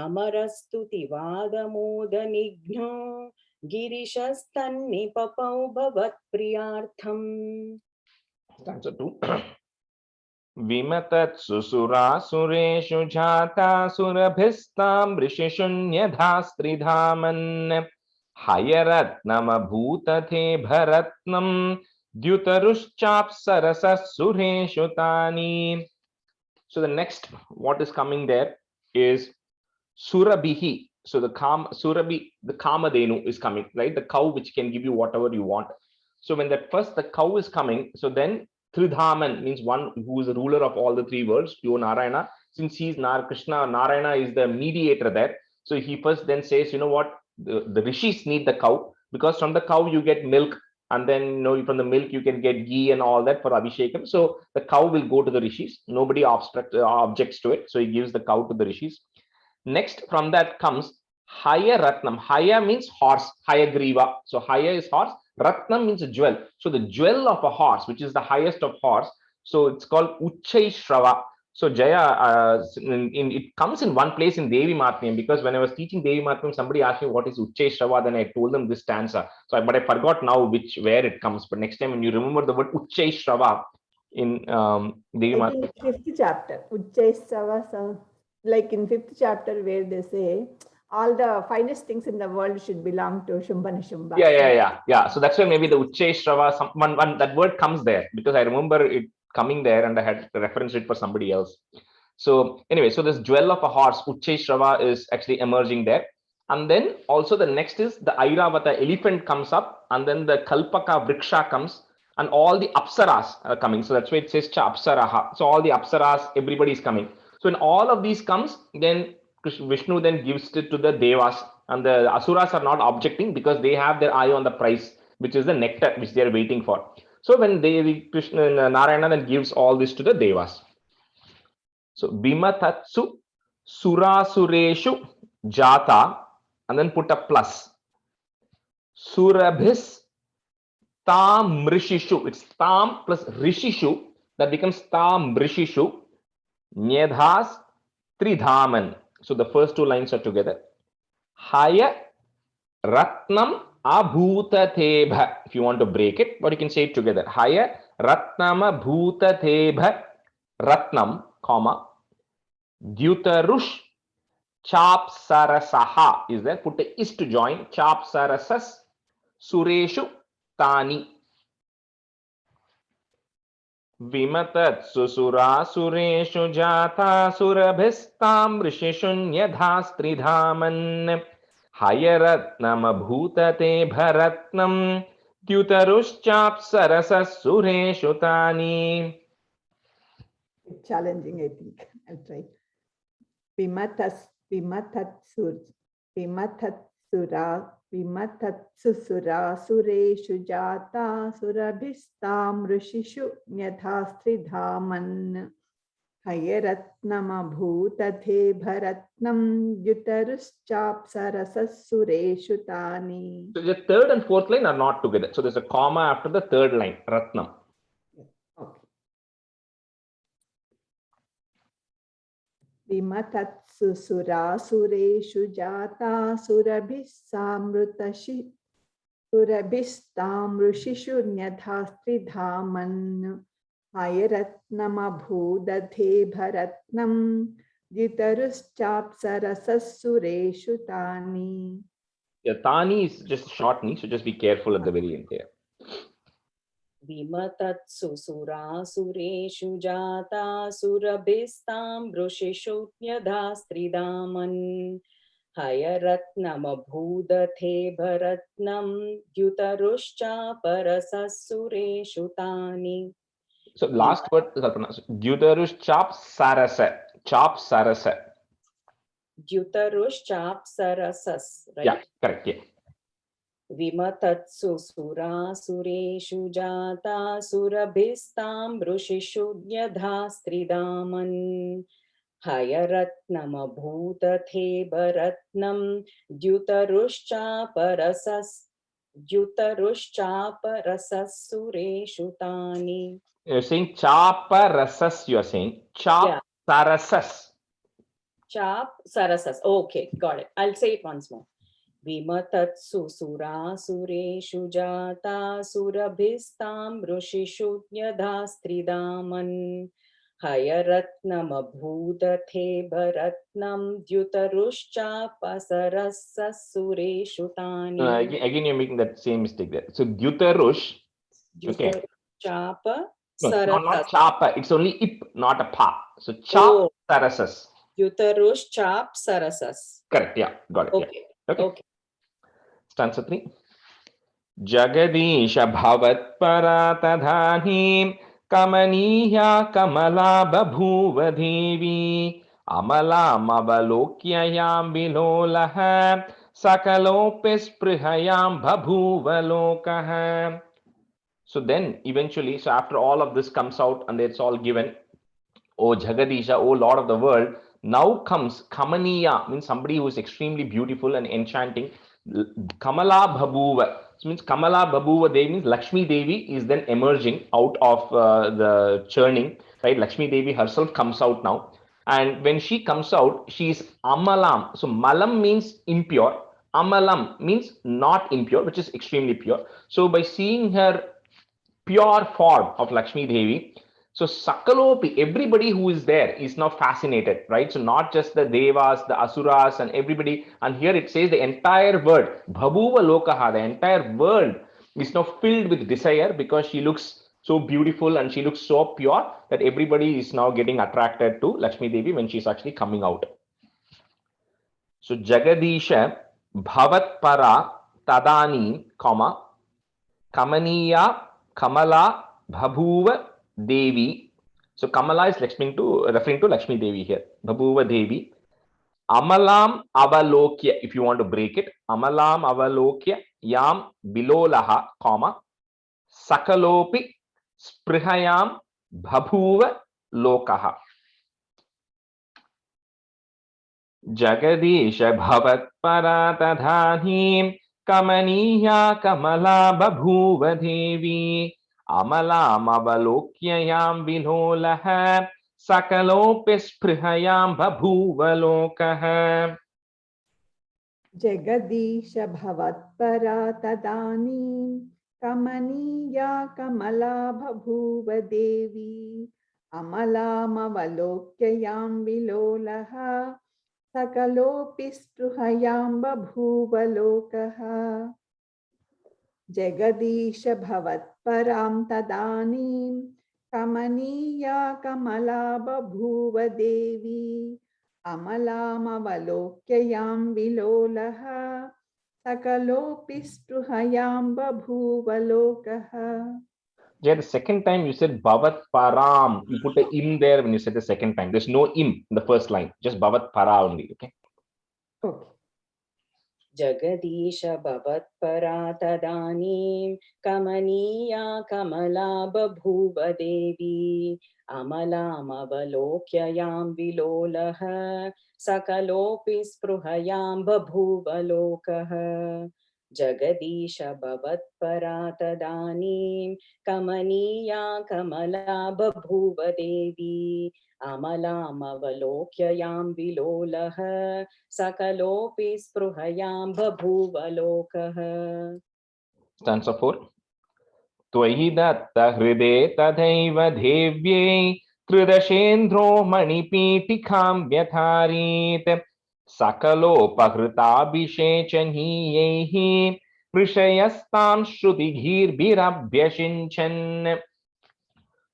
अमरस्तुतिवादमोदनिघ्नो गिरिशस्तन्निपपौ भवत्प्रियार्थम् Stanza 2. Vimatat susurasureshu jata surabhistam rishishunnyadhastridhaman hayaratnamabhutate bharatnam dyutaruschaapsarasasureshu tani. So the next, what is coming there is Surabhihi. So the Surabhi, the Kamadhenu is coming, right? The cow which can give you whatever you want. So when that first the cow is coming, so then Tridhaman means one who is the ruler of all the three worlds, pure Narayana. Since he's Krishna, Narayana is the mediator there. So he first then says, you know what, the rishis need the cow, because from the cow you get milk, and then from the milk you can get ghee and all that for Abhishekam. So the cow will go to the rishis. Nobody objects to it. So he gives the cow to the rishis. Next, from that comes Haya Ratnam. Haya means horse, Haya Griva. So Haya is horse, Ratnam means a jewel. So the jewel of a horse, which is the highest of horse, so it's called Uchchai Shrava. So Jaya, it comes in one place in Devi Mahatmyam, because when I was teaching Devi Mahatmyam, somebody asked me what is Uchchai Shrava, then I told them this stanza. So, but I forgot now where it comes. But next time when you remember the word Uchchai Shrava in Devi Mahatmyam. Fifth chapter, Uchchai Shrava, like in fifth chapter where they say all the finest things in the world should belong to Shumbha Nishumba. Yeah. So that's why maybe the Uchchai Shrava, that word comes there, because I remember it coming there and I had referenced it for somebody else. So anyway, so this jewel of a horse, Uchchai Shrava, is actually emerging there. And then also the next is the Airavata elephant comes up, and then the Kalpaka Vriksha comes, and all the Apsaras are coming. So that's why it says Cha Apsaraha. So all the Apsaras, everybody is coming. So when all of these comes, then Vishnu then gives it to the Devas, and the Asuras are not objecting because they have their eye on the prize, which is the nectar which they are waiting for. So when Krishna Narayana then gives all this to the Devas. So Bimatatsu Surasureshu Jata, and then put a plus. Surabhis Tam Rishishu. It's Tam plus Rishishu. That becomes Tam Rishishu. Nyadhas Tridhaman. So the first two lines are together. Haya Ratnam Abhutatebha. If you want to break it, but you can say it together. Haya Ratnam Abhutatebha Ratnam, comma, Dyutarush Chapsarasaha is there. Put a is to join. Chapsarasas Sureshu Tani. Vimatat susura sureshu jata surabhistam rishishunnyadhastridhaman hayaratnam abhutate bharatnam dyutarushchapsarasas sureshu tani. Challenging, I think. I'll try. Vimatatsusura sureshu jata surabhistam rishishu nyadhastridhaman hayaratnamabhutate bharatnam dyutaruschapsarasas sureshu tani. So the third and fourth line are not together. So there's a comma after the third line, Ratnam. Okay. Vimatatsusura sureshu jata surabhistam rishishu nyadhastridhaman हयरत्नमभूदधे भरत्नं जितरुश्चाप्सरसस्सुरेषु तानि. Yeah, Tani is just short ni, so just be careful at the very end here. विमतत्सु सुरासुरेषु जातासुरभिस्तां वृषिषु यथा स्त्रिदामन् हयरत्नमभूदथे भरत्नं द्युतरुश्चापरसस्सुरेषु तानि. So last word is pronounced Dyutarush chap sarasa. Chop sarasa. द्युतरुश्चाप्सरसस्, right? Yeah, correct. Yeah. विमतत्सु सुरासुरेषु जातासुरभिस्तां वृषिषु यथा स्त्रिदामन् हयरत्नमभूतथे भरत्नं द्युतरुश्चापरसस्सुरेषु तानि. You're saying chapa rasas, you're saying chop Yeah. sarasas. Chap sarasas. Okay, got it. I'll say it once more. विमतत्सु सुरासुरेषु जातासुरभिस्तां वृषिषु यथा स्त्रिदामन् हयरत्नमभूदथे भरत्नं द्युतरुश्चापसरसस्सुरेषु तानि. Again, you're making that same mistake there. So Dyutarush. Okay. Chapa No, not sarasas. chapa. It's only ip, not a pa. So chop Oh. sarasas. Yutarus sarasas. Correct. Yeah, got it. Okay. Yeah. Okay. Okay. Stanza 3. Jagadisha bhavat paratadhani kamaniya kamala babhuva devi amalam avalokyayam vilolaha sakalopis prihayam babhuva lokaha. So then eventually, so after all of this comes out and it's all given, O Jagadisha, O Lord of the world, now comes Kamaniya, means somebody who is extremely beautiful and enchanting. Kamala Bhabuva, which means Kamala Bhabuva Devi means Lakshmi Devi is then emerging out of the churning, right? Lakshmi Devi herself comes out now. And when she comes out, she is Amalam. So Malam means impure. Amalam means not impure, which is extremely pure. So by seeing her pure form of Lakshmi Devi, so Sakalopi, everybody who is there is now fascinated, right? So not just the Devas, the Asuras and everybody. And here it says the entire world, Bhabuva Lokaha, the entire world is now filled with desire because she looks so beautiful and she looks so pure that everybody is now getting attracted to Lakshmi Devi when she's actually coming out. So Jagadisha Bhavat Para Tadani, comma, Kamaniya Kamala Bhabuva Devi. So Kamala is referring to Lakshmi Devi here. Bhabuva Devi. Amalam Avalokya, if you want to break it. Amalam Avalokya Yam Bilolaha, comma, Sakalopi Sprihayam Bhabuva Lokaha. Jagadisha Bhavat Paratadhani Kamaniya Kamala Bhabuva Devi Amalam Avalokyayam Vilolaha Sakalopis Prihayam Bhabuva Lokaha. Jagadisha bhavatpara tadani kamaniya kamala bhabhuva devi amalam avalokyayam vilolaha sakalopi spruhayam babhuva lokaha. Jagadisha bhavatparam tadanim kamaniya kamala babhuva devi amalam avalokyayam vilolaha sakalopi spruhayam babhuva lokaha. Yeah, the second time you said Bhavat Param. You put a im there when you said the second time. There's no im in the first line, just Bhavat Para only. Okay. Okay. Jagadisha bhavatpara tadanim kamaniya kamala babhuva devi amalam avalokyayam vilolaha sakalopi spruhayam babhuva lokaha. Jagadisha bhavatpara tadanim kamaniya kamala babhuva devi amalam avalokyayam vilolaha sakalopi spruhayam babhuva lokaha. Stanza 4. त्वयि दत्त हृदे तथैव देव्यै त्रिदशेन्द्रो मणिपीठिकां व्यथारीत् सकलोपहृताभिषेचनीयैः ऋषयस्तां श्रुतिगीर्भिरभ्यषिञ्चन्.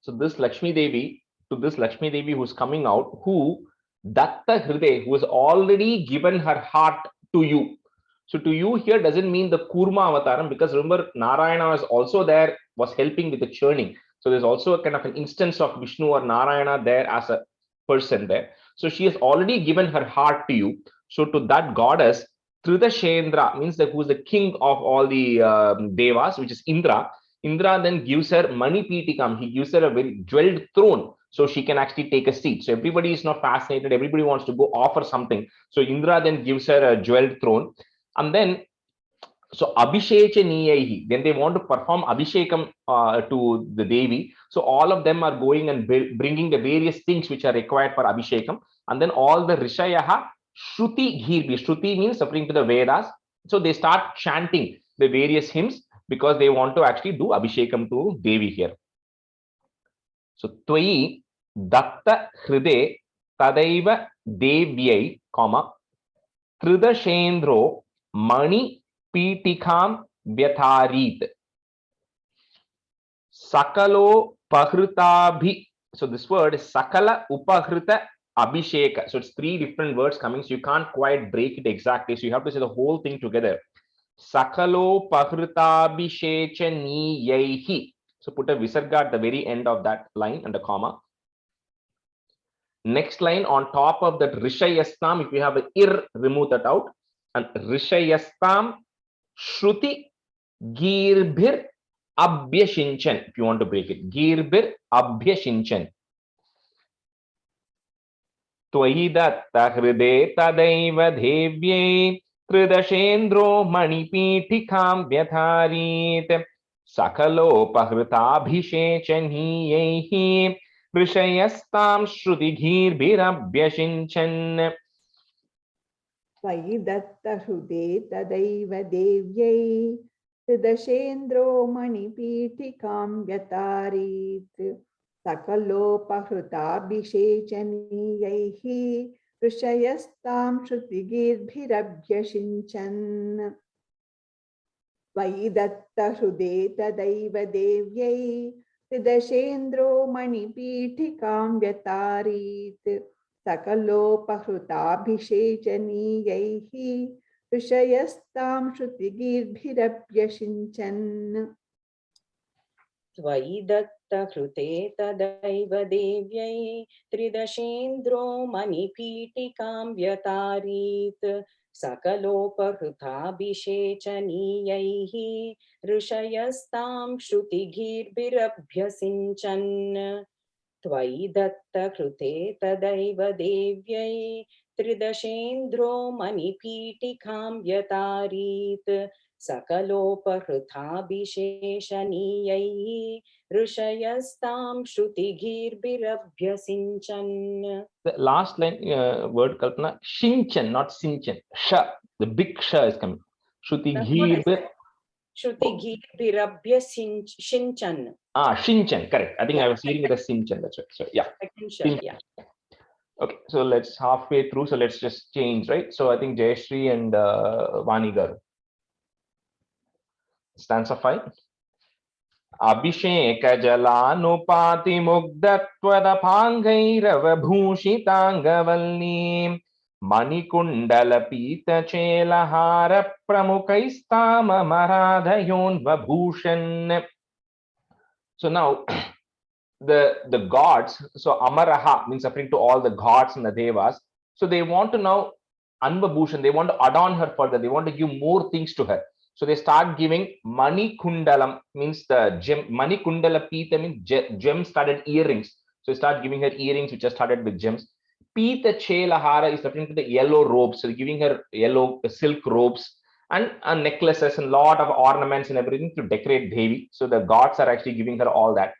So this Lakshmi Devi, to this Lakshmi Devi who's coming out, who Datta Hriday, who has already given her heart to you. So to you here doesn't mean the Kurma avataram, because remember Narayana was also there, was helping with the churning. So there's also a kind of an instance of Vishnu or Narayana there as a person there. So she has already given her heart to you. So to that goddess, Tridashendra means that who is the king of all the devas, which is Indra. Indra then gives her Mani Pitikam. He gives her a very jeweled throne, so she can actually take a seat. So everybody is not fascinated. Everybody wants to go offer something. So Indra then gives her a jeweled throne. And then, so Abhishechaniyahi, then they want to perform Abhishekam to the Devi. So all of them are going and bringing the various things which are required for Abhishekam. And then all the Rishayaha, Shruti Girbi. Shruti means according to the Vedas. So they start chanting the various hymns because they want to actually do Abhishekam to Devi here. So Twayi Datta Hride Tadaiva Devyai, comma, Tridashendro Mani Pitikam Vyatharit Sakalo Pahrita. So this word is Sakala Upahrita Abhisheka. So it's three different words coming. So you can't quite break it exactly. So you have to say the whole thing together. Sakalo Pahritabhishechaniyaihi. So put a visarga at the very end of that line and a comma. Next line on top of that Rishayastam, if you have an ir, remove that out. And Rishayastam Shruti Girbhir Abhyashinchan. If you want to break it, Girbhir Abhyashinchan. Twayi datta hride tadaiva devyai Tridashendro Manipithikam Vyatharit Sakalopahritaabhishechaniyaihi Rishayastam Shrutighirbhirabhyashinchan. Tvayi datta hrude tadaiva devyai Tridashendro Manipithikam Vyatharit Sakalopahritaabhishechaniyaihi Rishayastam Shrutighirbhirabhyashinchan. Tvayi datta hrude tadaiva devyai Tridashendro Manipithikam Vyatharit Sakalopahritaabhishechaniyaihi Rishayastam Shrutighirbhirabhyashinchan. Tvayi datta hrute tadaiva devyai Tridashendro Manipithikam Vyatharit Sakalopahritaabhishechaniyaihi Rishayastam Shrutighirbhirabhyasinchan. Tvayi datta hrute tadaiva devyai Tridashendro Manipithikam Vyatharit Sakalopahritaabhishechaniyaihi Rishayastam Shrutighirbhirabhyasinchan. The last line word Kalpana, Shinchan, not Sinchan. Sha, the big Sha is coming. Shrutighirbhir. Shrutighirbhirabhyasinchan. Shinchan, correct. I think I was reading it as Sinchan. That's right. So yeah. Second, yeah. Okay, so let's halfway through. So let's just change, right? So I think Jayashree and Vani Garu. Stanza 5. Abhisheka jalanupati mugdhattvadapangairavabhushitangavallim Manikundala pita chelahara pramukaistama maradhayon vabhushan. So now the gods, so Amaraha means referring to all the gods and the devas. So they want to now Anvabhushan, they want to adorn her further, they want to give more things to her. So they start giving Mani Kundalam, means the gem. Mani Kundala Pita means gem studded earrings. So they start giving her earrings which are studded with gems. Pita Chelahara is referring to the yellow robes. So they're giving her yellow silk robes and necklaces and lot of ornaments and everything to decorate Devi. So the gods are actually giving her all that.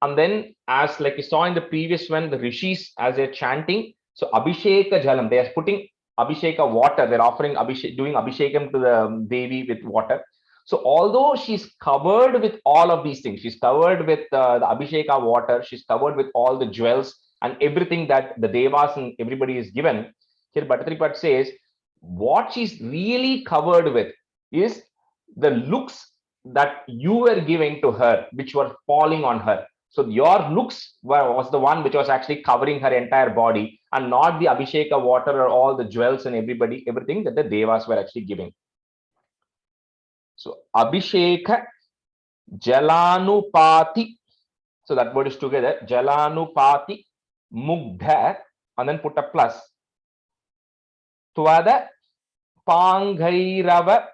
And then, as like you saw in the previous one, the rishis, as they're chanting, so Abhisheka Jalam, they are putting Abhisheka water, they're offering Abhishek, doing Abhishekam to the Devi with water. So although she's covered with all of these things, she's covered with the Abhisheka water, she's covered with all the jewels and everything that the Devas and everybody is given. Here Bhattacharya says, what she's really covered with is the looks that you were giving to her, which were falling on her. So your looks was the one which was actually covering her entire body, and not the Abhisheka water or all the jewels and everything that the Devas were actually giving. So Abhisheka Jalanupati. So that word is together. Jalanupati Mugdha, and then put a plus. Tvada Pangairava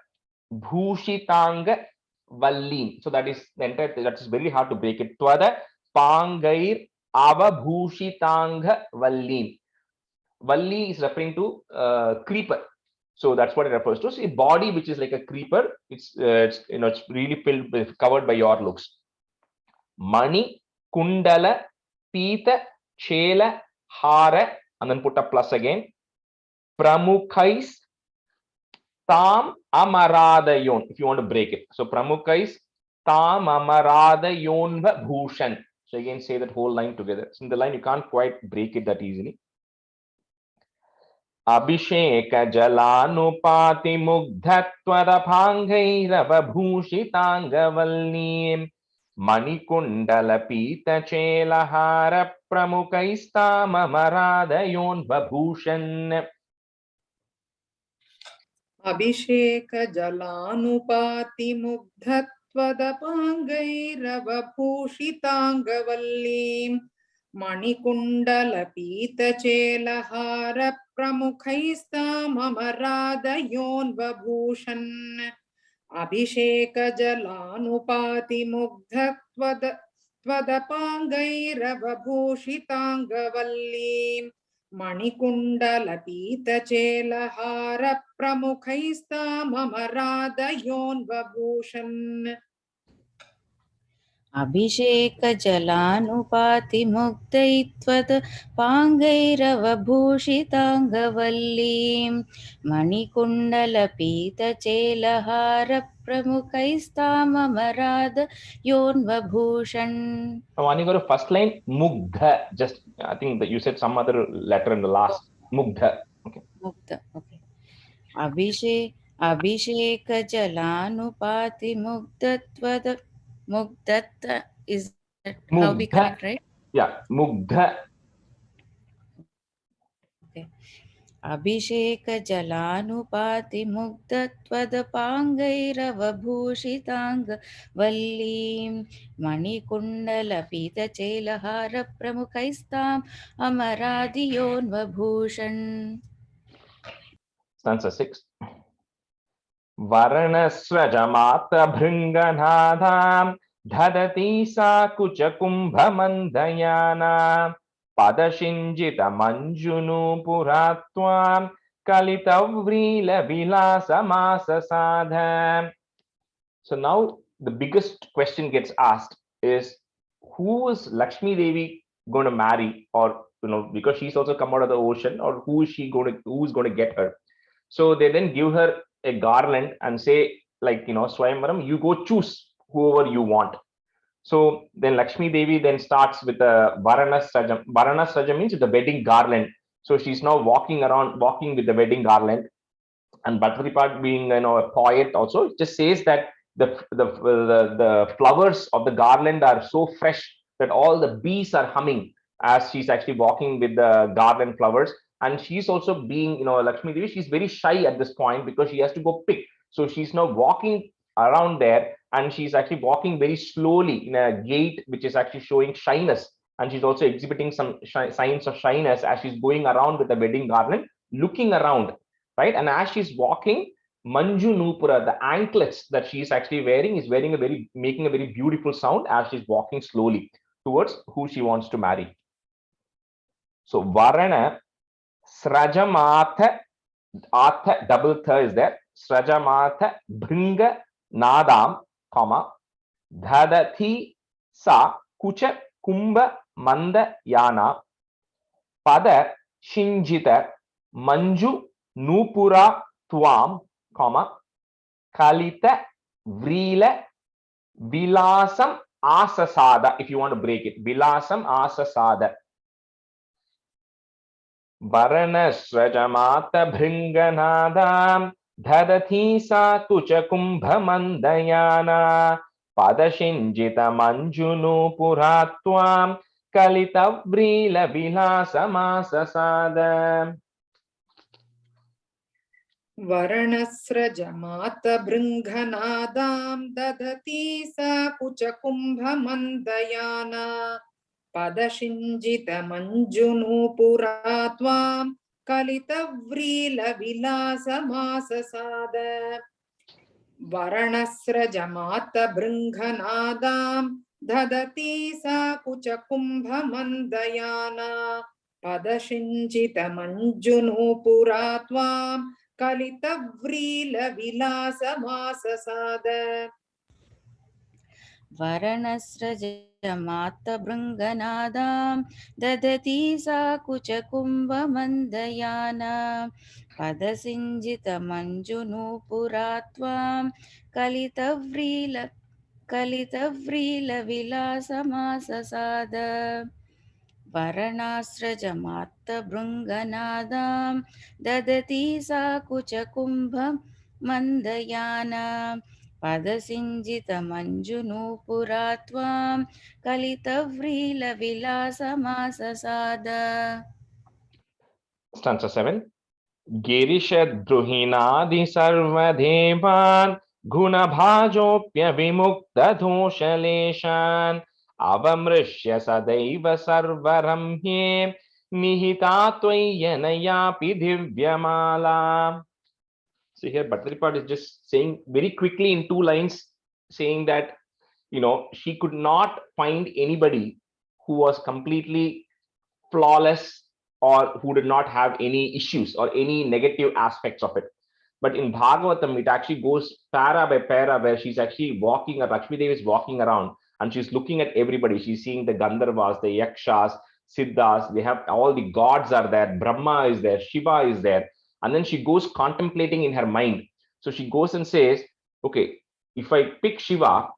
Bhushitanga Vallim. So that is the entire, that is very hard to break it. Tvada Pangair Ava Bhushitanga Vallim. Valli is referring to creeper. So that's what it refers to. So a body which is like a creeper, it's really filled with, covered by your looks. Mani, Kundala, Pita, Chela, Hara, and then put a plus again. Pramukhais, Tam Amaradayon, if you want to break it. So Pramukhais, Tam Amaradayon Bhushan. So again, say that whole line together. So in the line, you can't quite break it that easily. Abhishek Jalanupati Mugdhatvarabhangairava Bhushitangavallnim Manikundala Pita Chelahara Pramukaistamamaradayonva Bhushan. Abhishek जलानुपाति मुग्धत्वदपाङ्गैरवभूषिताङ्गवल्लीं मणिकुण्डलपीतचेलहार प्रमुखैस्ताममरादयोन्वभूषन् Abhishek जलानुपाति मुग्धत्वदपाङ्गैरवभूषिताङ्गवल्लीं मणिकुण्डलपीतचेलहार प्रमुखैस्ताममरादयोन्वभूषन् Abhishek जलानुपाति मुग्धैत्वद पाङ्गैरवभूषिताङ्गवल्लीं मणिकुण्डलपीतचेलहार प्रमुखैस्ताममराद योन्वभूषन्. When you go to first line, Mugdha, just I think that you said some other letter in the last. Mugdha. Okay. Mugdha. Okay. Abhishek Jalanupati Mugdhatvad Mugdhatta is that how we correct, right? Yeah, Mugdha. Okay. Abhishek Jalanupati Mugdhatvad Pangairava Vallim Manikundala Pita Chelahara Pramukhaistam Amaradiyon Vabhushan. Stanza 6. Varanasrajamata Bhringanadham Dhadati sa Kucha Kumbha Mandayana Padashinjita Manjunu Puratvam Kalitavrila Vilasa Masa Sadham. So now the biggest question gets asked is, who is Lakshmi Devi going to marry, or because she's also come out of the ocean, or who's going to get her? So they then give her a garland and say, like, Swayamvaram, you go choose whoever you want. So then Lakshmi Devi then starts with the Varanasrajam. Varanasrajam means the wedding garland. So she's now walking with the wedding garland. And Bhattacharya, being a poet, also just says that the flowers of the garland are so fresh that all the bees are humming as she's actually walking with the garland flowers. And she's also being, Lakshmi Devi, she's very shy at this point because she has to go pick. So she's now walking around there, and she's actually walking very slowly in a gait which is actually showing shyness. And she's also exhibiting some signs of shyness as she's going around with the wedding garland, looking around, right? And as she's walking, Manju Nupura, the anklets that she's actually wearing, is making a very beautiful sound as she's walking slowly towards who she wants to marry. So Varana Srajamatha, Atha double tha is there. Srajamatha Bringa Nadam, comma Dhadati Sa Kucha Kumbha Manda Yana Pada Shinjita Manju Nupura Tuam, comma Kalita vrila vilasam asasada. If you want to break it, vilasam asasada. Varanasrajamata bhringanadam dhadati sa kucha kumbha mandayana padashinjita manjunu puratvam kalita vrila vilasamasasada. वर्णस्रजमात भृङ्गनादां ददति सा कुचकुम्भमन्दयाना पदशिञ्जितमञ्जुनूपुरा त्वां कलितव्रीलविलासमाससाद वर्णस्रजमात भृङ्गनादां ददति सा कुचकुम्भमन्दयाना पदशिञ्जितमञ्जुनूपुरा त्वां कलितव्रीलविलासमाससाद वरणस्रजमातभृङ्गनादां ददति सा कुचकुम्भमन्दयाना पदसिञ्जितमञ्जुनूपुरा त्वां कलितव्रीलविलासमाससाद वर्णास्रजमातभृङ्गनादां ददति सा कुचकुम्भमन्दयाना पदसिञ्जितमञ्जुनूपुरा त्वां कलितव्रीलविलासमाससाद. Stanza 7. Girishadruhinadi sarvadevan gunabhajopya vimukta doshaleshan avamrishya sadaiva sarvaramhye nihita tvayanayapi divyamala. So here Bhattacharya is just saying very quickly in 2 lines, saying that, you know, she could not find anybody who was completely flawless or who did not have any issues or any negative aspects of it. But in Bhagavatam, it actually goes para by para, where she's actually walking, Lakshmi Devi is walking around and she's looking at everybody. She's seeing the Gandharvas, the Yakshas, Siddhas, they have all the gods are there, Brahma is there, Shiva is there. And then she goes contemplating in her mind. So she goes and says, okay, if I pick Shiva,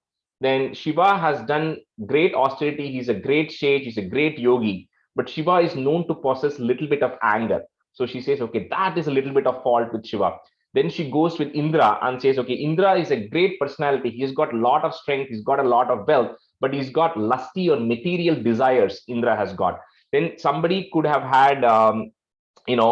then Shiva has done great austerity. He's a great sage, he's a great yogi. But Shiva is known to possess a little bit of anger. So she says, okay, that is a little bit of fault with Shiva. Then she goes with Indra and says, okay, Indra is a great personality. He's got a lot of strength. He's got a lot of wealth, but he's got lusty or material desires. Indra has got. Then somebody could have had, could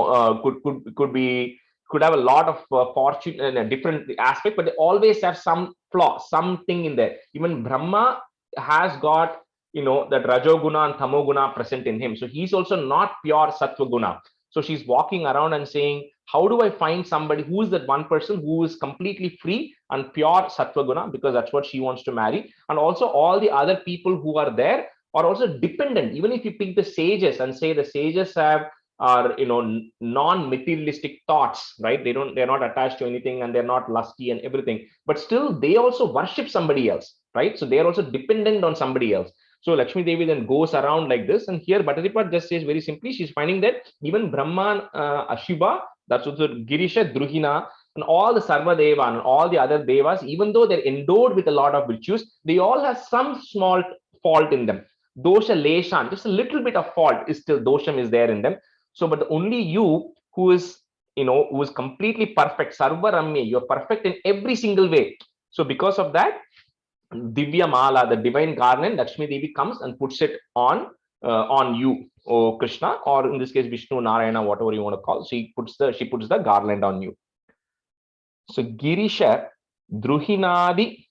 have a lot of fortune in a different aspect, but they always have some flaw, something in there. Even Brahma has got, that Rajoguna and Tamoguna present in him. So he's also not pure Sattva Guna. So she's walking around and saying, how do I find somebody who is that one person who is completely free and pure Sattva Guna, because that's what she wants to marry. And also all the other people who are there are also dependent. Even if you pick the sages and say the sages are non-materialistic thoughts, right? They're not attached to anything and they're not lusty and everything, but still they also worship somebody else, right? So they're also dependent on somebody else. So Lakshmi Devi then goes around like this, and here Bhattacharya just says very simply, she's finding that even Brahma, Shiva, that's also Girisha, Druhina, and all the Sarva Deva and all the other Devas, even though they're endowed with a lot of virtues, they all have some small fault in them. Dosha Leshan, just a little bit of fault is still, dosham is there in them. So, but only you who is, who is completely perfect, Sarva Ramya, you're perfect in every single way. So because of that, Divya Mala, the divine garland, Lakshmi Devi comes and puts it on you, O Krishna, or in this case Vishnu, Narayana, whatever you want to call. She puts the garland on you. So Girisha Druhinadi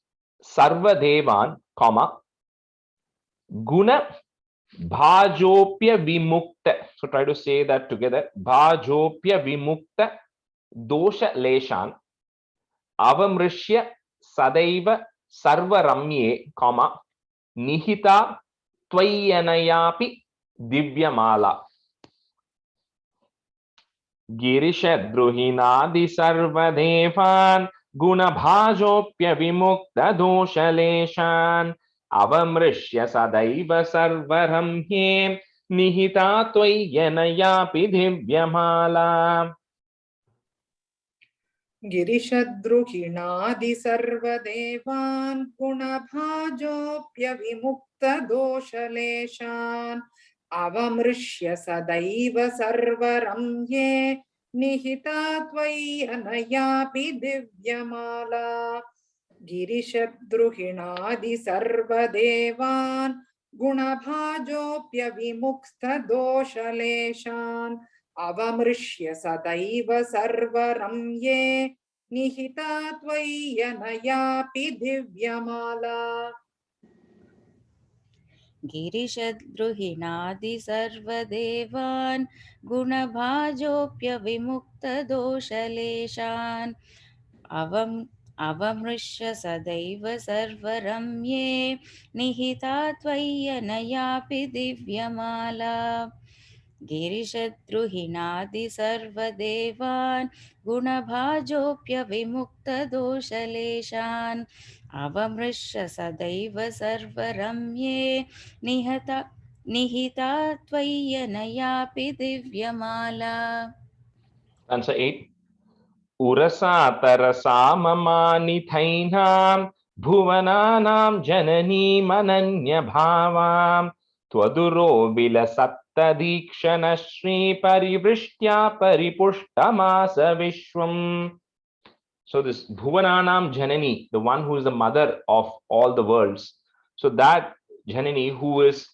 Sarva Devan, comma Guna Bhajopya Vimukta. So try to say that together. Bhajopya Vimukta Dosha Leshan Avamrishya Sadaiva Sarva Ramye, comma Nihita Tvayanayapi Divyamala. Girisha Druhinadi Sarva Devan Guna Bhajopya Vimukta Dosha Leshan Avamrishya Sadaiva Sarva Ramye Nihita Tvayanayapi Divyamala. गिरिशद्रुहिणादि सर्वदेवान् गुणभाजोऽप्यविमुक्तदोषलेशान् अवमृश्य सदैव सर्वरम्ये निहिता त्वय्यनयापि दिव्यमाला गिरिशद्रुहिणादि सर्वदेवान् गुणभाजोऽप्यविमुक्तदोषलेशान् अवमृश्य सदैव सर्वरम्ये निहिता त्वय्यनयापि दिव्यमाला गिरिशद्रुहिणादि सर्वदेवान् गुणभाजोऽप्यविमुक्तदोषलेशान् अवमृश्य सदैव सर्वरम्ये निहिता त्वय्यनयापि दिव्यमाला गिरिशद्रुहिणादि सर्वदेवान् गुणभाजोऽप्यविमुक्तदोषलेशान् अवमृश्य सदैव सर्वरम्ये निहिता त्वय्यनयापि दिव्यमाला. Answer 8. Urasa tarasa mamanithainan bhuvananam janani mananya bhavam twaduro vilasattadikshana shri parivrishtya paripushtamasa vishwam. So this bhuvananam janani, the one who is the mother of all the worlds, so that janani who's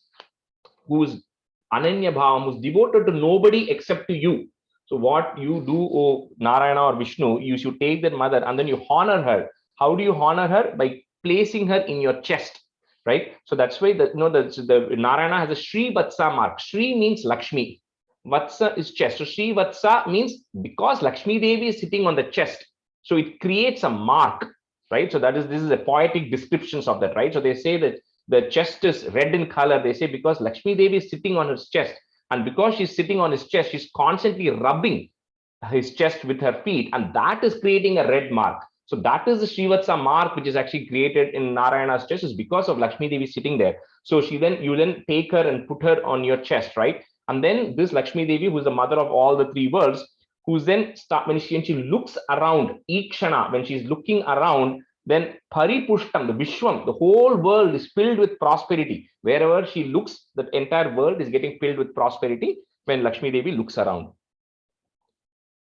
ananya bhavam, who's devoted to nobody except to you. So what you do, O Narayana or Vishnu, you should take that mother and then you honor her. How do you honor her? By placing her in your chest, right? So that's why the Narayana has a Shri Vatsa mark. Shri means Lakshmi. Vatsa is chest. So Shri Vatsa means because Lakshmi Devi is sitting on the chest, so it creates a mark, right? So this is a poetic descriptions of that, right? So they say that the chest is red in color. They say because Lakshmi Devi is sitting on his chest. And because she's sitting on his chest, she's constantly rubbing his chest with her feet, and that is creating a red mark. So that is the Srivatsa mark, which is actually created in Narayana's chest, is because of Lakshmi Devi sitting there. So you then take her and put her on your chest, right? And then this Lakshmi Devi, who is the mother of all the three worlds, who's then when she looks around, Ikshana, when she's looking around, then Paripushtam, the Vishwam, the whole world is filled with prosperity. Wherever she looks, the entire world is getting filled with prosperity when Lakshmi Devi looks around.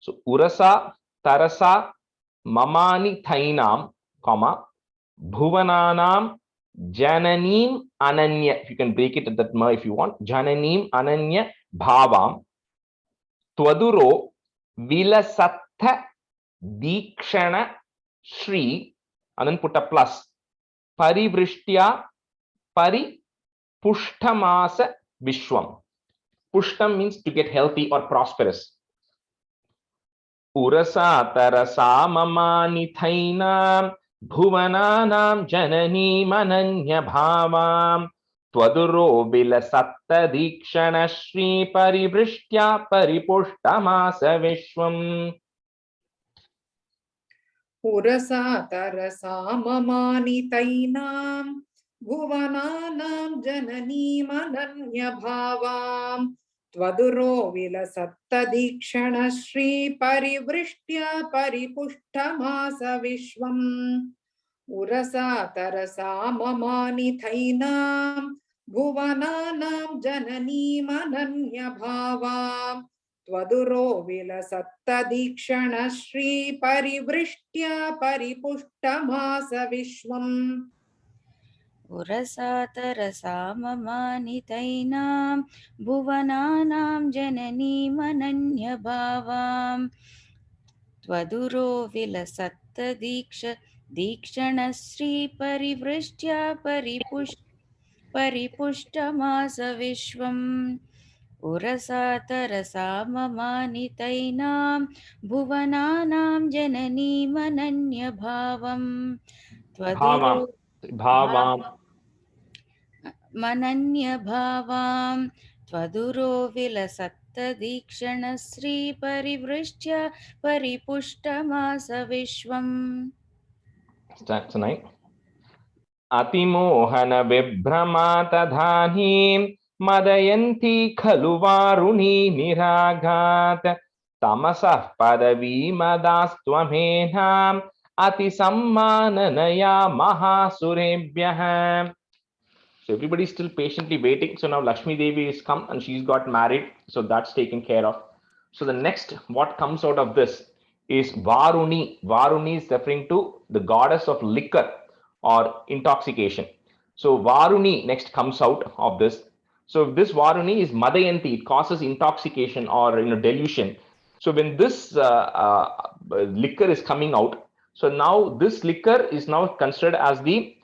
So Urasa, Tarasa, Mamani Thainam, comma, Bhuvananam, Jananim Ananya. If you can break it at that ma if you want. Jananim Ananya Bhavam, Twaduro, Vilasattha Dikshana Shri, and then put a plus, Parivrishtya Paripushtamasa Vishwam. Pushtam means to get healthy or prosperous. Urasa tarasa mamani thainam bhuvananam janani mananya bhavam twaduro vilasatta dikshana shri parivrishtya paripushtamasa vishwam. पुरसा तरसा ममानितैनां भुवनानां जननीमनन्यभावां त्वदुरो विलसत्तदीक्षण श्रीपरिवृष्ट्या परिपुष्टमास विश्वम् Ursa तरसा ममानितैनां भुवनानां जननीमनन्यभावां त्वदुरो विलसत्तदीक्षण श्रीपरिवृष्ट्या परिपुष्टमास विश्वम् Ursa तरसा ममानितैनां भुवनानां जननीमनन्यभावां त्वदुरो दीक्षणश्रीपरिवृष्ट्या परिपुष्टमास विश्वम् Ursa तरसा ममानितैनां भुवनानां जननीमनन्यभावं त्वदुरो मनन्यभावां त्वदुरो विलसत्तदीक्षणश्रीपरिवृष्ट्या परिपुष्टमास विश्वम्. That's nice. Atimohana vibhramatadhanim Madayanti khalu varuni niragat tamasah padavimadaastvamenam ati sammananaya mahasurebhyah. So everybody is still patiently waiting. So now Lakshmi Devi is come and she's got married. So that's taken care of. So the next, what comes out of this is Varuni. Varuni is referring to the goddess of liquor or intoxication. So Varuni next comes out of this. So this Varuni is Madayanti. It causes intoxication or delusion. So when this liquor is coming out, so now this liquor is now considered as the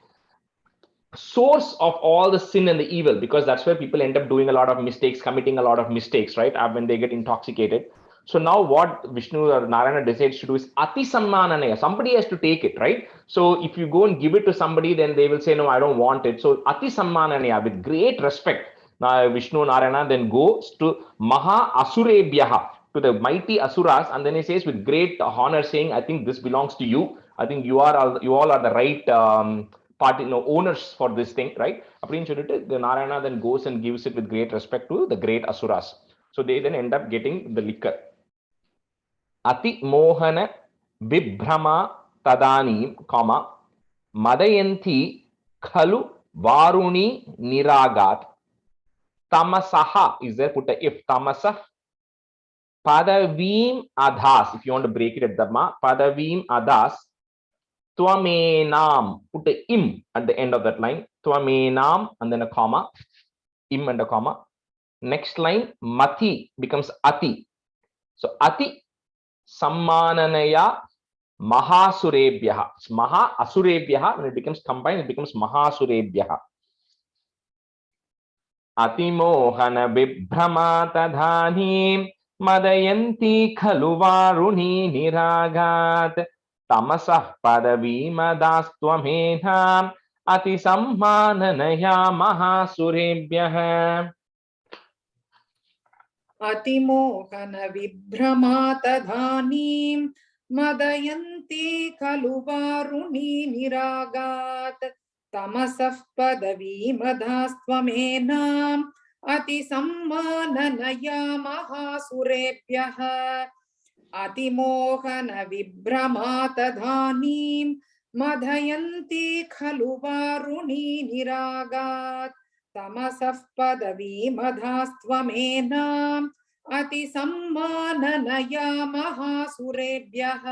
source of all the sin and the evil, because that's where people end up doing a lot of mistakes, committing a lot of mistakes, right? When they get intoxicated. So now what Vishnu or Narayana decides to do is ati sammananaya. Somebody has to take it, right? So if you go and give it to somebody, then they will say, no, I don't want it. So ati sammananaya, with great respect, now Vishnu Narayana then goes to Maha Asurebhyaha, to the mighty Asuras, and then he says with great honor, saying, I think this belongs to you. I think you all are the right party, owners for this thing, right? அப்படின்னு சொல்லிட்டு the Narayana then goes and gives it with great respect to the great Asuras. So they then end up getting the liquor. Ati mohana vibhrama tadanim, comma, madayanti khalu varuni niragat tamasaha, is there, put a if, tamasah padavim adhas, if you want to break it at dhamma, padavim adhas Tvamenam, put a im at the end of that line. Tvamenam and then a comma, im and a comma. Next line, mati becomes ati. So ati sammananaya mahasurebhyaha. Maha asurebhyaha, when it becomes combined, it becomes mahasurebhyaha. Ati mohana vibhrama tadhanim madayanti khalu varuni niragat tamasah padavimadaastvamenam ati sammananaya mahasurebhyah. अतिमोहन विभ्रमातधानीं मदयन्ति खलु वारुणी निरागात् तमसः पदवीमदास्त्वमेनाम् अतिसम्माननया महासुरेभ्यः. अतिमोहन विभ्रमातधानीं मदयन्ति खलु वारुणी निरागात् तमसः पदवीमदास्त्वमेनाम् अतिसम्माननया महासुरेभ्यः.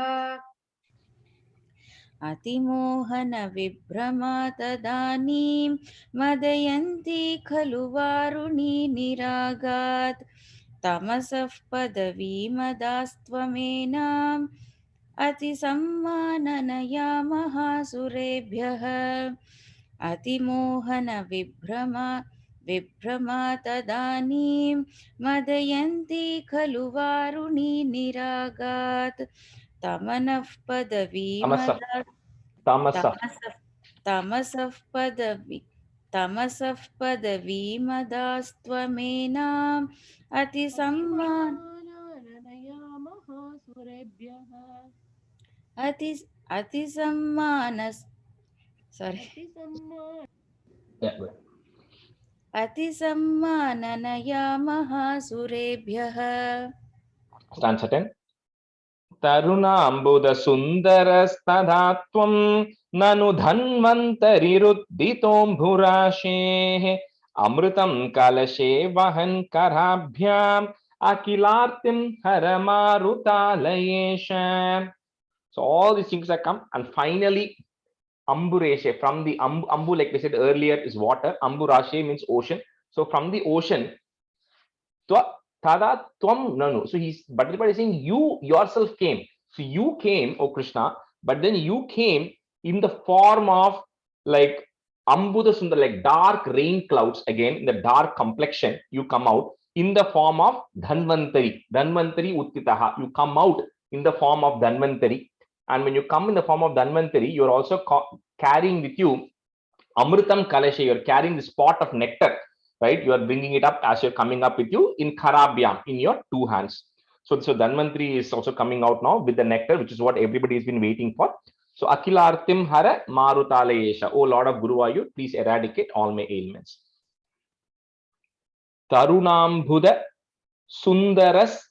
अतिमोहन विभ्रमातदानीं मदयन्ति खलु वारुणी निरागात् तमसः पदवीमदास्त्वमेनाम् अतिसम्माननया महासुरेभ्यः. अतिमोहन विभ्रमातदानीं मदयन्ति खलु वारुणी निरागात् तमसः पदवीमदास्त्वमेनाम् अतिसम्माननया महासुरेभ्यः. अतिसम्माननया महासुरेभ्यः. Stanza 10. Tarunambuda sundarastadhatvam nanu dhanvantarirudditombhurashe amrutam kalashe vahan karabhyam akilartim haramarutalayesha. So all these things have come, and finally Ambureshe, from the Ambu, like we said earlier, is water. Amburashe means ocean. So from the ocean, Tada Tvam Nanu. So but everybody is saying you yourself came. So you came, O Krishna, but then you came in the form of like Ambuda Sundar, like dark rain clouds, again, in the dark complexion, you come out in the form of Dhanvantari. Dhanvantari Uttitaha. You come out in the form of Dhanvantari. And when you come in the form of Dhanvantari, you're also carrying with you Amritam Kalashe. You're carrying this pot of nectar, right? You are bringing it up as you're coming up with you in Karabhyam, in your two hands. So Dhanvantari is also coming out now with the nectar, which is what everybody has been waiting for. So Akilartim Hara Marutalayesha. O Lord of Guruvayur, please eradicate all my ailments. Tarunam Bhuda Sundaras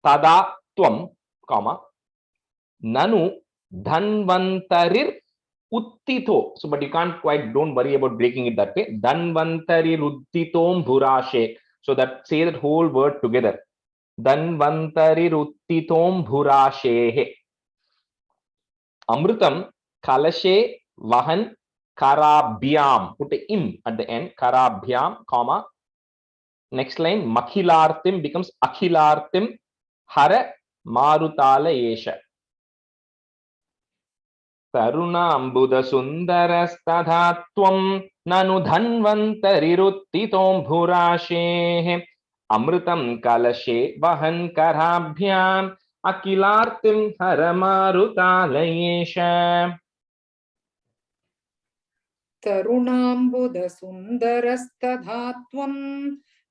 Tada tvam, comma, nanu dhanvantarir uttito. So, but you can't quite, don't worry about breaking it that way. Dhanvantarir uttitom bhurashe. So that say that whole word together. Dhanvantarir uttitom bhurashe. Amrutam kalashe vahan karabhyam. Put a im at the end. Karabhyam, comma. Next line, makhilartim becomes akhilartim hara marutala yesha. Taruna ambuda sundarastadhatvam nanu dhanvantarirutthitom bhurashe amrutam kalashe vahan karabhyam akilartim hara marutala yesha. तरुणाम्बुदसुन्दरस्तधात्वं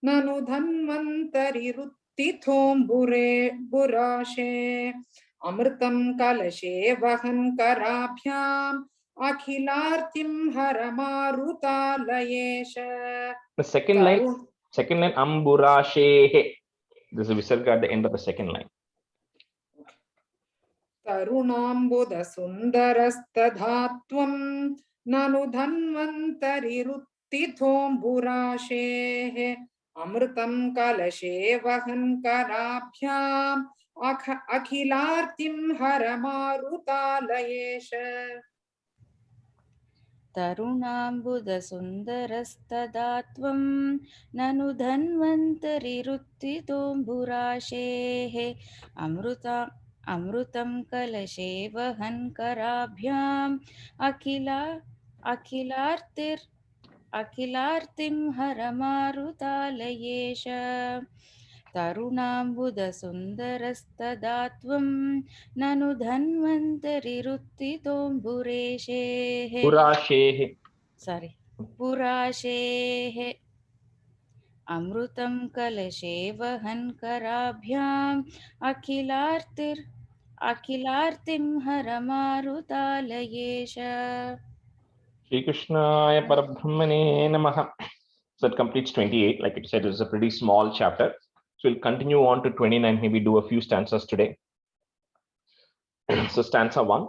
ननु धन्वन्तरिरुत्थितोऽम्बुराशे अमृतं कलशे वहन् कराभ्याम् अखिलार्तिं हरमारुतालयेश. The second line amburashe. This is a visarga at the end of the second line. तरुणाम्बुदसुन्दरस्तधात्वं ननु धन्वन्तरिरुत्थितोऽम्बुराशेः अमृतं कलशे वहन् कराभ्याम् अखिलार्तिं हरमारुतालयेश. तरुणाम्बुदसुन्दरस्तदात्वं ननु धन्वन्तरिरुत्थितोऽम्बुराशेः अमृतं कलशे वहन् कराभ्याम् अखिलार्तिं हरमारुतालयेश. तरुणाम्बुदसुन्दरस्तदात्वं ननु धन्वन्तरिरुत्थितोऽम्बुरेशेः पुराशेः अमृतं कलशे वहन् कराभ्याम् अखिलार्तिं हरमारुतालयेश. Shri Krishnaya Parabrahmane Namaha. So it completes 28. Like it said, it's a pretty small chapter. So we'll continue on to 29, maybe do a few stanzas today. So stanza 1.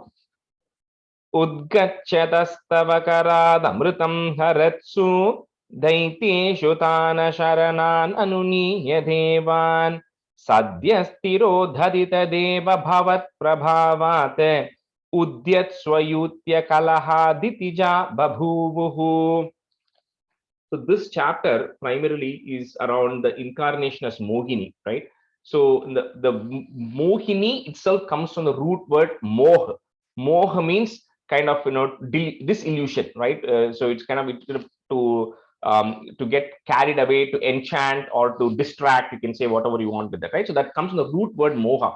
Udgachyatastavarad amrutam haratsu daiteshu tana sharanan anuniya devan sadyastiro dhadita deva bhavat prabhavat udyat swayutya kalahaditija babhuvuhu. So this chapter primarily is around the incarnation as Mohini, right? So the Mohini itself comes from the root word moh. Moh means kind of, disillusion, right? So it's kind of to get carried away, to enchant, or to distract. You can say whatever you want with that, right? So that comes from the root word moha.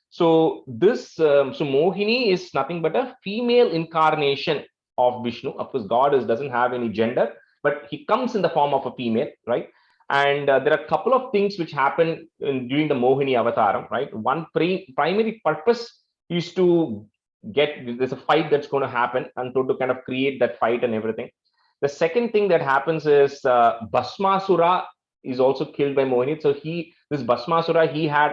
So this so Mohini is nothing but a female incarnation of Vishnu. Of course, God doesn't have any gender, but he comes in the form of a female, right? And there are a couple of things which happen during the Mohini avataram, right? One primary purpose is to there's a fight that's going to happen, and to kind of create that fight and everything. The second thing that happens is Bhasmasura is also killed by Mohini. So this Bhasmasura,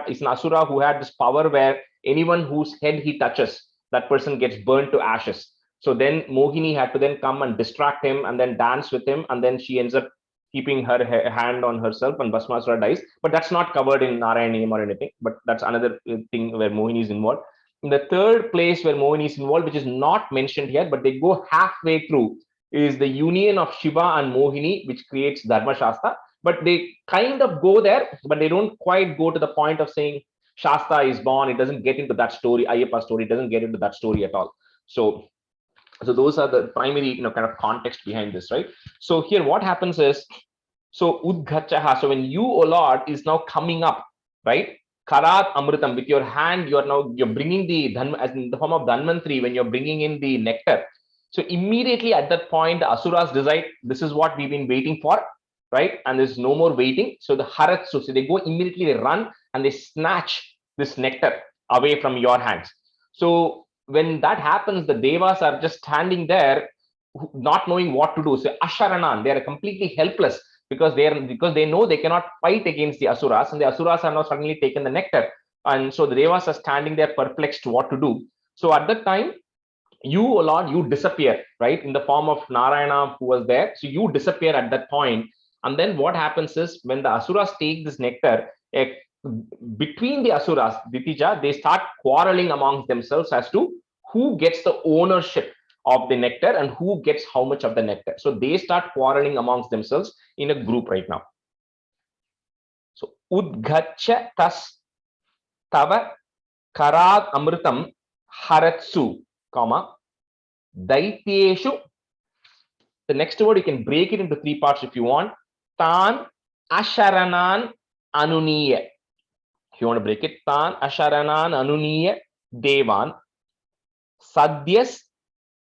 is an asura who had this power where anyone whose head he touches, that person gets burnt to ashes. So then Mohini had to then come and distract him and then dance with him, and then she ends up keeping her hand on herself, and Bhasmasura dies. But that's not covered in Narayaniyam or anything, but that's another thing where Mohini is involved. In the third place where Mohini is involved, which is not mentioned here, but they go halfway through, is the union of Shiva and Mohini, which creates Dharma Shastra. But they kind of go there, but they don't quite go to the point of saying Shasta is born. It doesn't get into that story, Ayyappa story, it doesn't get into that story at all. So those are the primary, kind of context behind this, right? So here what happens is, so Udgachaha, so when you, O Lord, is now coming up, right? Karat Amritam, with your hand, you're bringing the Dhanma, as in the form of Dhanvantri, when you're bringing in the nectar. So immediately at that point, the Asuras decide, this is what we've been waiting for, right? And there's no more waiting. So the Haratsu, so they go immediately, they run and they snatch this nectar away from your hands. So when that happens, the Devas are just standing there, not knowing what to do. So Asharanan, they are completely helpless because they know they cannot fight against the Asuras, and the Asuras have now suddenly taken the nectar. And so the Devas are standing there perplexed what to do. So at that time, you, O Lord, you disappear, right, in the form of Narayana who was there. So you disappear at that point. And then what happens is when the Asuras take this nectar, between the Asuras, Ditija, they start quarreling amongst themselves as to who gets the ownership of the nectar and who gets how much of the nectar. So they start quarreling amongst themselves in a group right now. So Udgacha tas tava karad amritam haratsu, comma, Daityeshu. The next word you can break it into 3 parts if you want. Tan asharanan anuniya. If you want to break it, Tan asharanan anuniya devan sadyas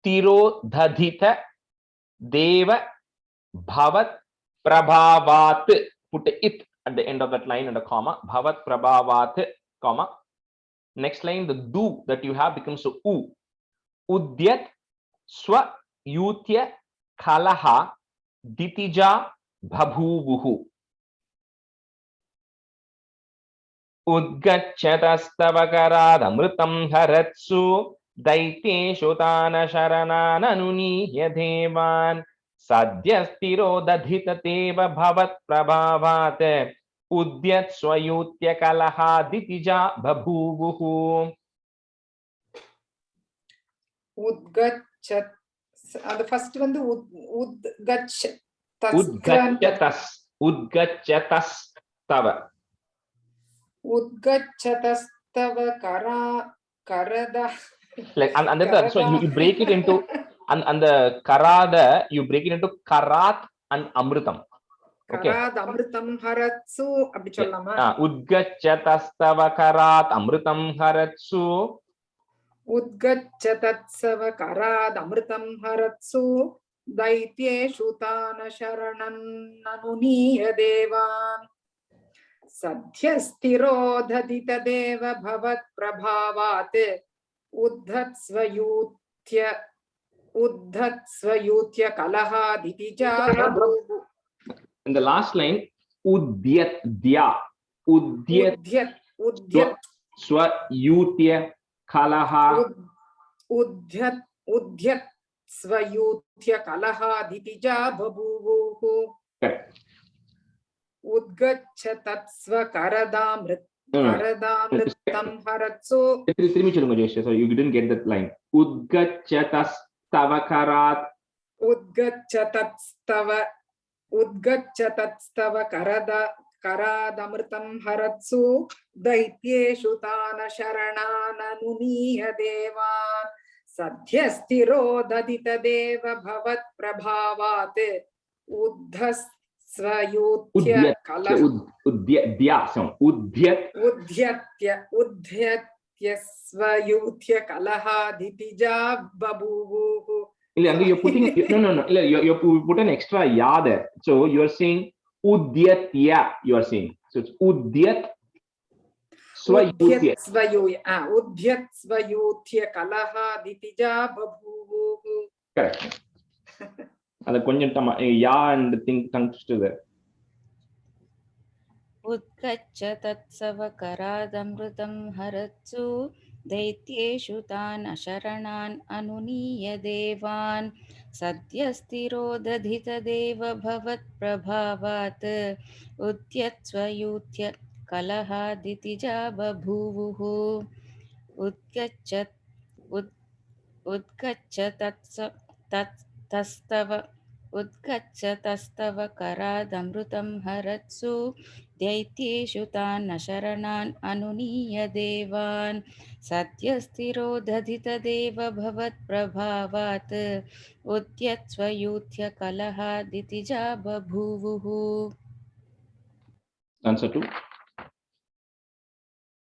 tiro dhadhita deva bhavat prabhavat. Put it at the end of that line and a comma. Bhavat prabhavat, comma. Next line, the du that you have becomes a u. Udyat swa yutya kalaha ditija bhabhuvuhu. Udgachatastavakarad amritam haratsu daiteshu tana sharanananuniya devan sadyastiro dadhitateva bhavat prabhavat udyat swayutya kalaha ditija bhabhuvuhu. Udgachat. The first one, the udgach. Udgachatas tava. Udgachatastava karada. Like and then so you break it into and the karada you break it into karat and amritam. Okay. Karad amritam haratsu அப்படி சொல்லலாமா? Udgachatastava karat amritam haratsu. Udgacchatatsava karad amritam haratsu daityeshu tana sharanananuniya devan sadhyastiro dhadita deva bhavat prabhavat uddhatsvayutya kalaha ditija bhabhuvu. In the last line, udyat dya. Udyat swa yutya kalaha. Udyat svayutya kalaha ditija bhabhuvu. Correct. Udgacchatatsva karadamritam haratsu. So you didn't get that line. Udgachatastava karat. Udgachatastava karadamritam haratsu daityeshu tana sharanananuniya devan sadhyastiro dadita deva bhavat prabhavat uddhasvayutya kalaha udhyatya svayutya kalaha ditija bhabhuvu. You're putting no. You put an extra ya there. So you are saying udyatya. You are saying so it's udyat swayutya. Udyat svayutya kalaha ditija bhabhuvu. Correct. And the konjam ya and the thing comes to there. Udgacchatatsava karadamritam haratsu Daityeshu tan asharanan anuniya devan sadyastiro dadhita deva bhavat prabhavat udyatsvayutya kalaha ditija babhuvuhu udgachatastava karadamrutam haratsu Daityeshu tan asharanan anuniya devan satyastiro dadhita deva bhavat prabhavat udyatsvayutya kalaha ditija babhuvuhu. Answer 2.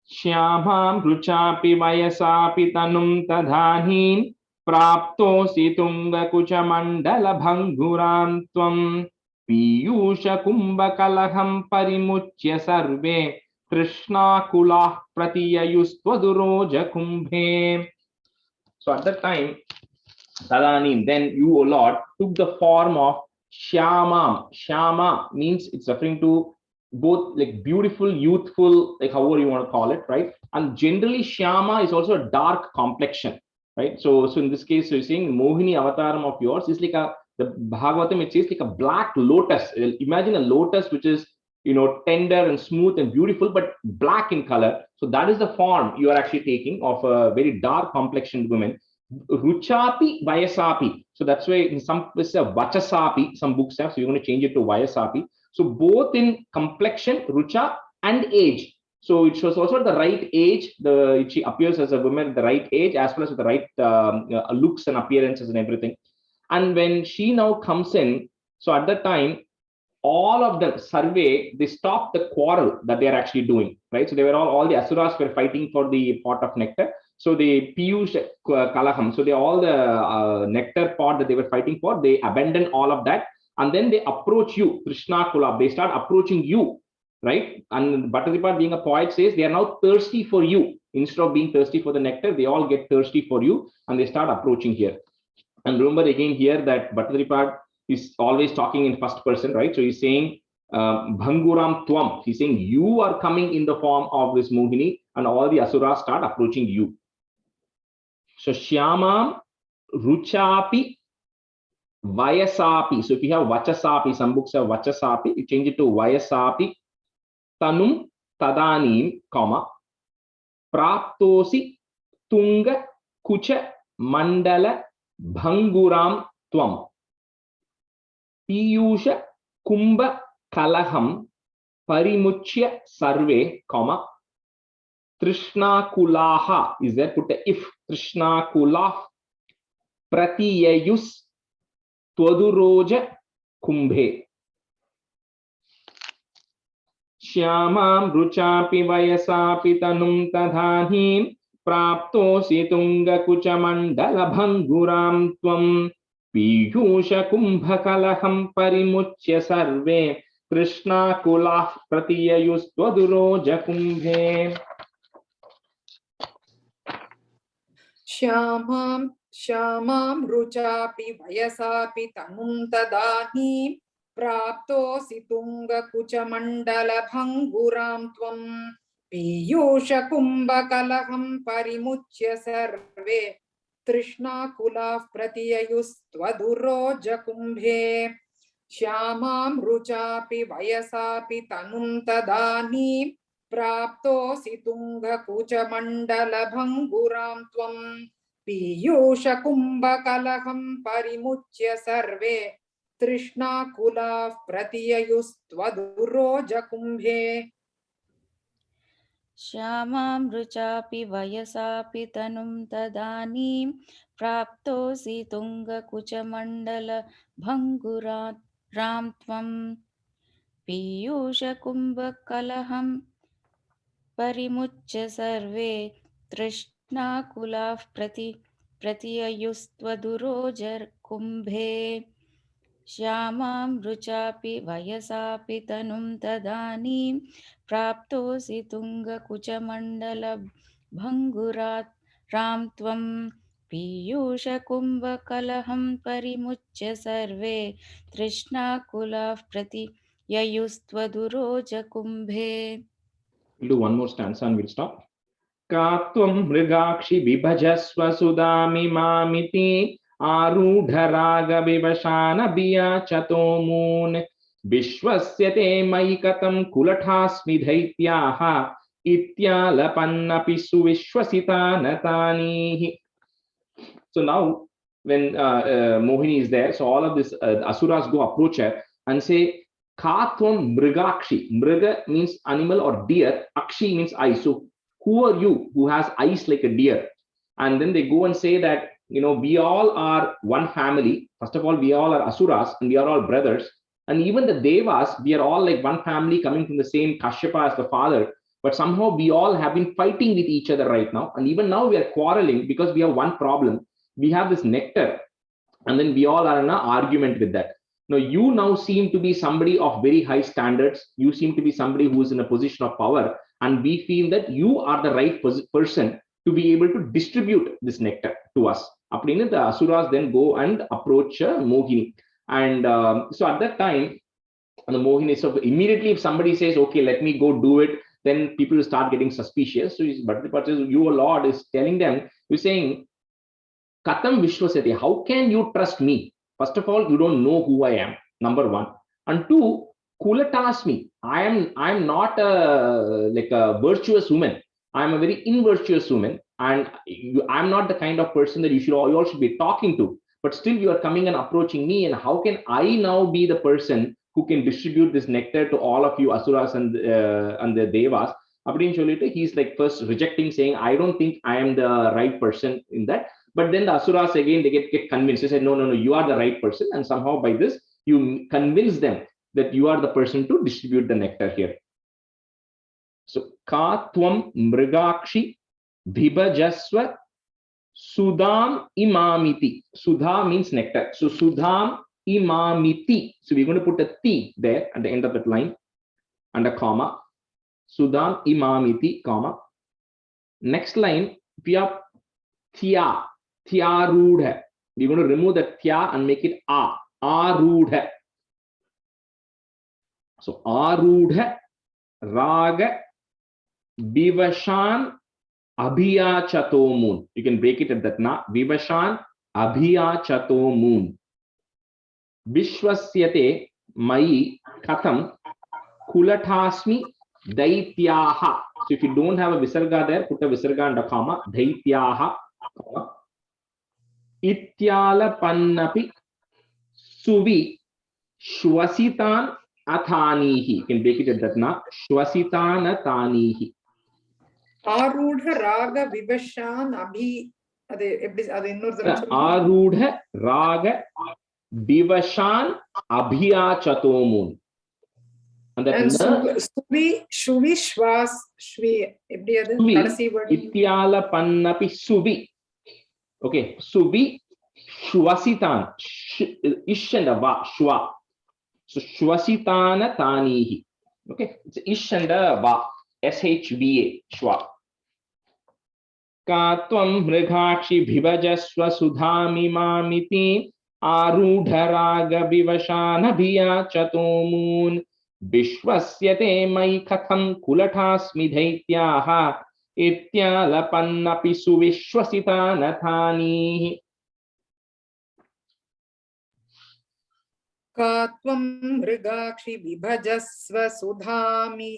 Shyamam ruchapi vayasapi tanum tadhanin praptosi tunga kucha mandala bhanguram tvam piyusha kumbha kalaham parimuchya sarve krishna kulah pratiyayustvaduroja kumbhe. So at that time, tadanin, then you, O Lord, took the form of Shyamam. Shyama means it's referring to both like beautiful, youthful, like however you want to call it, right? And generally, Shyama is also a dark complexion, right? So in this case, so you're saying Mohini avataram of yours is like the Bhagavatam, it says like a black lotus. Imagine a lotus which is, you know, tender and smooth and beautiful, but black in color. So that is the form you are actually taking of a very dark complexioned woman. Ruchapi Vayasapi. So that's why in some places Vachasapi, some books have, so you're going to change it to Vayasapi. So both in complexion, Rucha, and age. So it shows also the right age. She appears as a woman at the right age, as well as with the right looks and appearances and everything. And when she now comes in, so at that time, all of the survey, they stopped the quarrel that they are actually doing, right? So they were all the asuras were fighting for the pot of nectar. So they piyush kalaham. So they all the nectar pot that they were fighting for, they abandon all of that, and then they approach you, Krishna Kula. They start approaching you, right? And Bhattacharya, being a poet, says they are now thirsty for you. Instead of being thirsty for the nectar, they all get thirsty for you, and they start approaching here. And remember again here that Bhattacharya is always talking in first person, right? So he's saying Bhanguram Tvam. He's saying you are coming in the form of this Mohini, and all the asuras start approaching you. So Shyamam Ruchapi Vayasapi. So if you have Vachasapi, some books have Vachasapi, you change it to Vayasapi. Tanum Tadanim, comma, Praptosi Tunga Kucha Mandala Bhanguram Tvam. Piyusha Kumbha Kalaham Parimuchya Sarve, comma, Trishna Kulaha. Is there? Put a if. Trishna Kulah Pratiyayus Twaduroja Kumbhe. Shyamam Ruchapi Vayasapi Tanum Tadhanim Praptosi Tunga Kucha Mandala Bhanguram Tvam. Piyusha Kumbha Kalaham Parimuchya Sarve. Krishna Kulah Pratiyayus Twaduroja Kumbhe. Shyamam ruchapi vayasapi tanum tadani praptosi tunga kucha mandala bhanguram tvam piyusha kumbha kalaham parimuchya sarve trishna kula pratiyayus tvaduroja kumbhe. Shyamam ruchapi vayasapi tanum tadani Praptosi tunga kucha mandala bhanguram tvam piyusha kumbha kalaham parimuchya sarve trishna kula pratiyayus tvaduroja kumbhe. Shyamam ruchapi vayasapi tanum tadanim praptosi tunga kucha mandala bhangurat ram tvam piyusha kumbha kalaham Parimuchya sarve trishna kulaf pratiyayustvadurojar kumbhe. Shyamam ruchapi vayasapi tanum tadanim praptosi tunga kucha mandala bhangurat ram tvam piyusha kumbha kalaham parimuchya sarve trishna kulaf pratiyayustvaduroja kumbhe. We'll do one more stanza and we'll stop. Katvam mrigakshi vibhajasva sudami mamiti arudharaga vivashana biya chatomun vishwasyate maikatam kulathasmi dhaityaha ityalapannapi suvishwasita natanihi. So now when Mohini is there, so all of this asuras go approach her and say, Katvam mrigakshi. Mriga means animal or deer. Akshi means eye. So who are you who has eyes like a deer? And then they go and say that, you know, we all are one family. First of all, we all are asuras and we are all brothers. And even the devas, we are all like one family coming from the same Kashyapa as the father. But somehow we all have been fighting with each other right now. And even now we are quarreling because we have one problem. We have this nectar. And then we all are in an argument with that. Now, you now seem to be somebody of very high standards. You seem to be somebody who is in a position of power. And we feel that you are the right person to be able to distribute this nectar to us. Appadina, the asuras then go and approach Mohini. And so at that time, And the Mohini, so immediately if somebody says, okay, let me go do it, then people will start getting suspicious. So but your Lord is telling them, you're saying, Katam Vishwasati, how can you trust me? First of all, you don't know who I am, number one. And two, Kulatasmi, I am not like a virtuous woman. I'm a very invirtuous woman, and I'm not the kind of person that you all should be talking to. But still, you are coming and approaching me, and how can I now be the person who can distribute this nectar to all of you asuras and the devas? He's like first rejecting, saying, I don't think I am the right person in that. But then the asuras again, they get convinced. They say, no, you are the right person. And somehow by this, you convince them that you are the person to distribute the nectar here. So, ka tvam mrigakshi bhibajasva sudam imamiti. Sudha means nectar. So, sudam imamiti. So, we're going to put a ti there at the end of that line and a comma. Sudam imamiti, comma. Next line, we have thya. Thyarudha. We're going to remove the thya and make it a. Arudha. So, arudha raga vivashan abhiya chatomun. You can break it at that na. Vivashan abhiya chatomun. Vishwasyate mai katham kulathasmi daityaha. So if you don't have a visarga there, put a visarga and a comma. Daityaha. Ityala pannapi suvi shwasitan athanihi. You can break it at that na. Shwasitan athanihi. Arudha raga vivashan abhi. Arudha raga vivashan abhiya chatomun. And that suvi shuvi shwas shvi. Ityala pannapi suvi. Okay, suvi shwasitan. Ish and a va, shwa. So shwasitana tanihi. Okay, it's ish and a va, shva, shwa. Katvam mrigakshi bhibajasva sudhami mamiti arudharaga vivashana bhiya chatomun vishwasyate mai katham kulathasmi daityaha ityalapannapi suvishwasitana thanihi. Katvam mrigakshi vibhajasva sudhami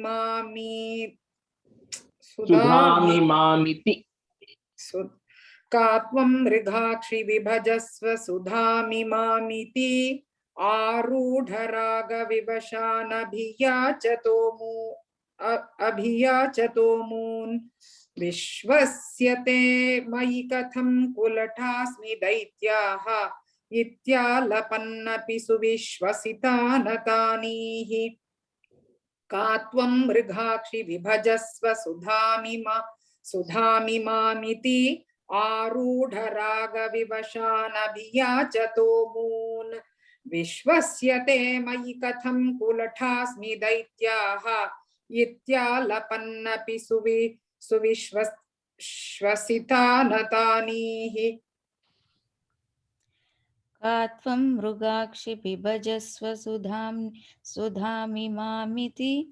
mamiti. Katvam mrigakshi vibhajasva sudhami mamiti arudharaga vivashana abhiya chatomun vishwasyate mai katham kulathasmi daityaha ityalapannapi suvishwasitana tanihi. Katvam mrigakshi vibhajasva sudhami mamiti arudharaga vivashana bhiya chatomun vishwasyate mai katham kulathasmi daityaha ityalapannapi suvishwasitana tanihi. Katvam mrugakshi bibhajasva sudhami mamiti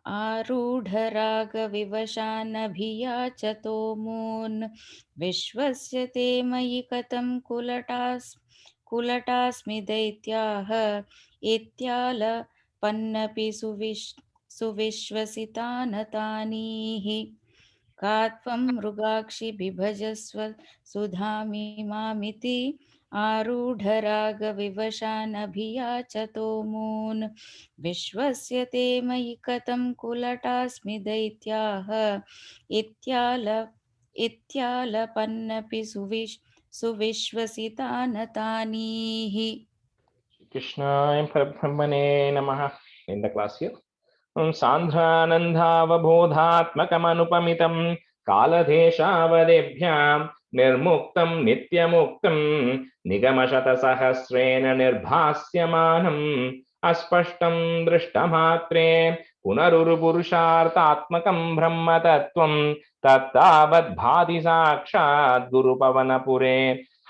arudharaga vivashana bhiya chatomun vishwasyate mai katam kulatasmi daityaha ityala pannapi suvishwasitana tanihi. Katvam mrugakshi bibhajasva sudhami mamiti arudharaga vivashana bhiya chatomun vishwasyate mai katam kulatasmi daityaha ityala pannapi suvishwasitana tanihi. Krishna Parabrahmane Namaha. In the class here. Sandhanandhavabodhatmakamanupamitam kaladeshavadebhyam nirmuktam nityamuktam nigamashatasahasrena nirbhasyamanam aspashtam drishtamatre punarurupurushartatmakam brahmatattvam tattavad bhati sakshat gurupavanapure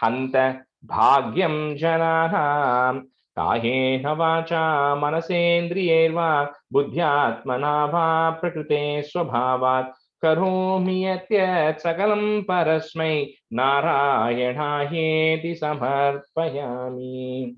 hanta bhagyam jananam कायेन वाचा मनसेन्द्रियैर्वा बुद्ध्यात्मना वा प्रकृते स्वभावात् करोमि यत् सकलं परस्मै नारायणायेति समर्पयामि.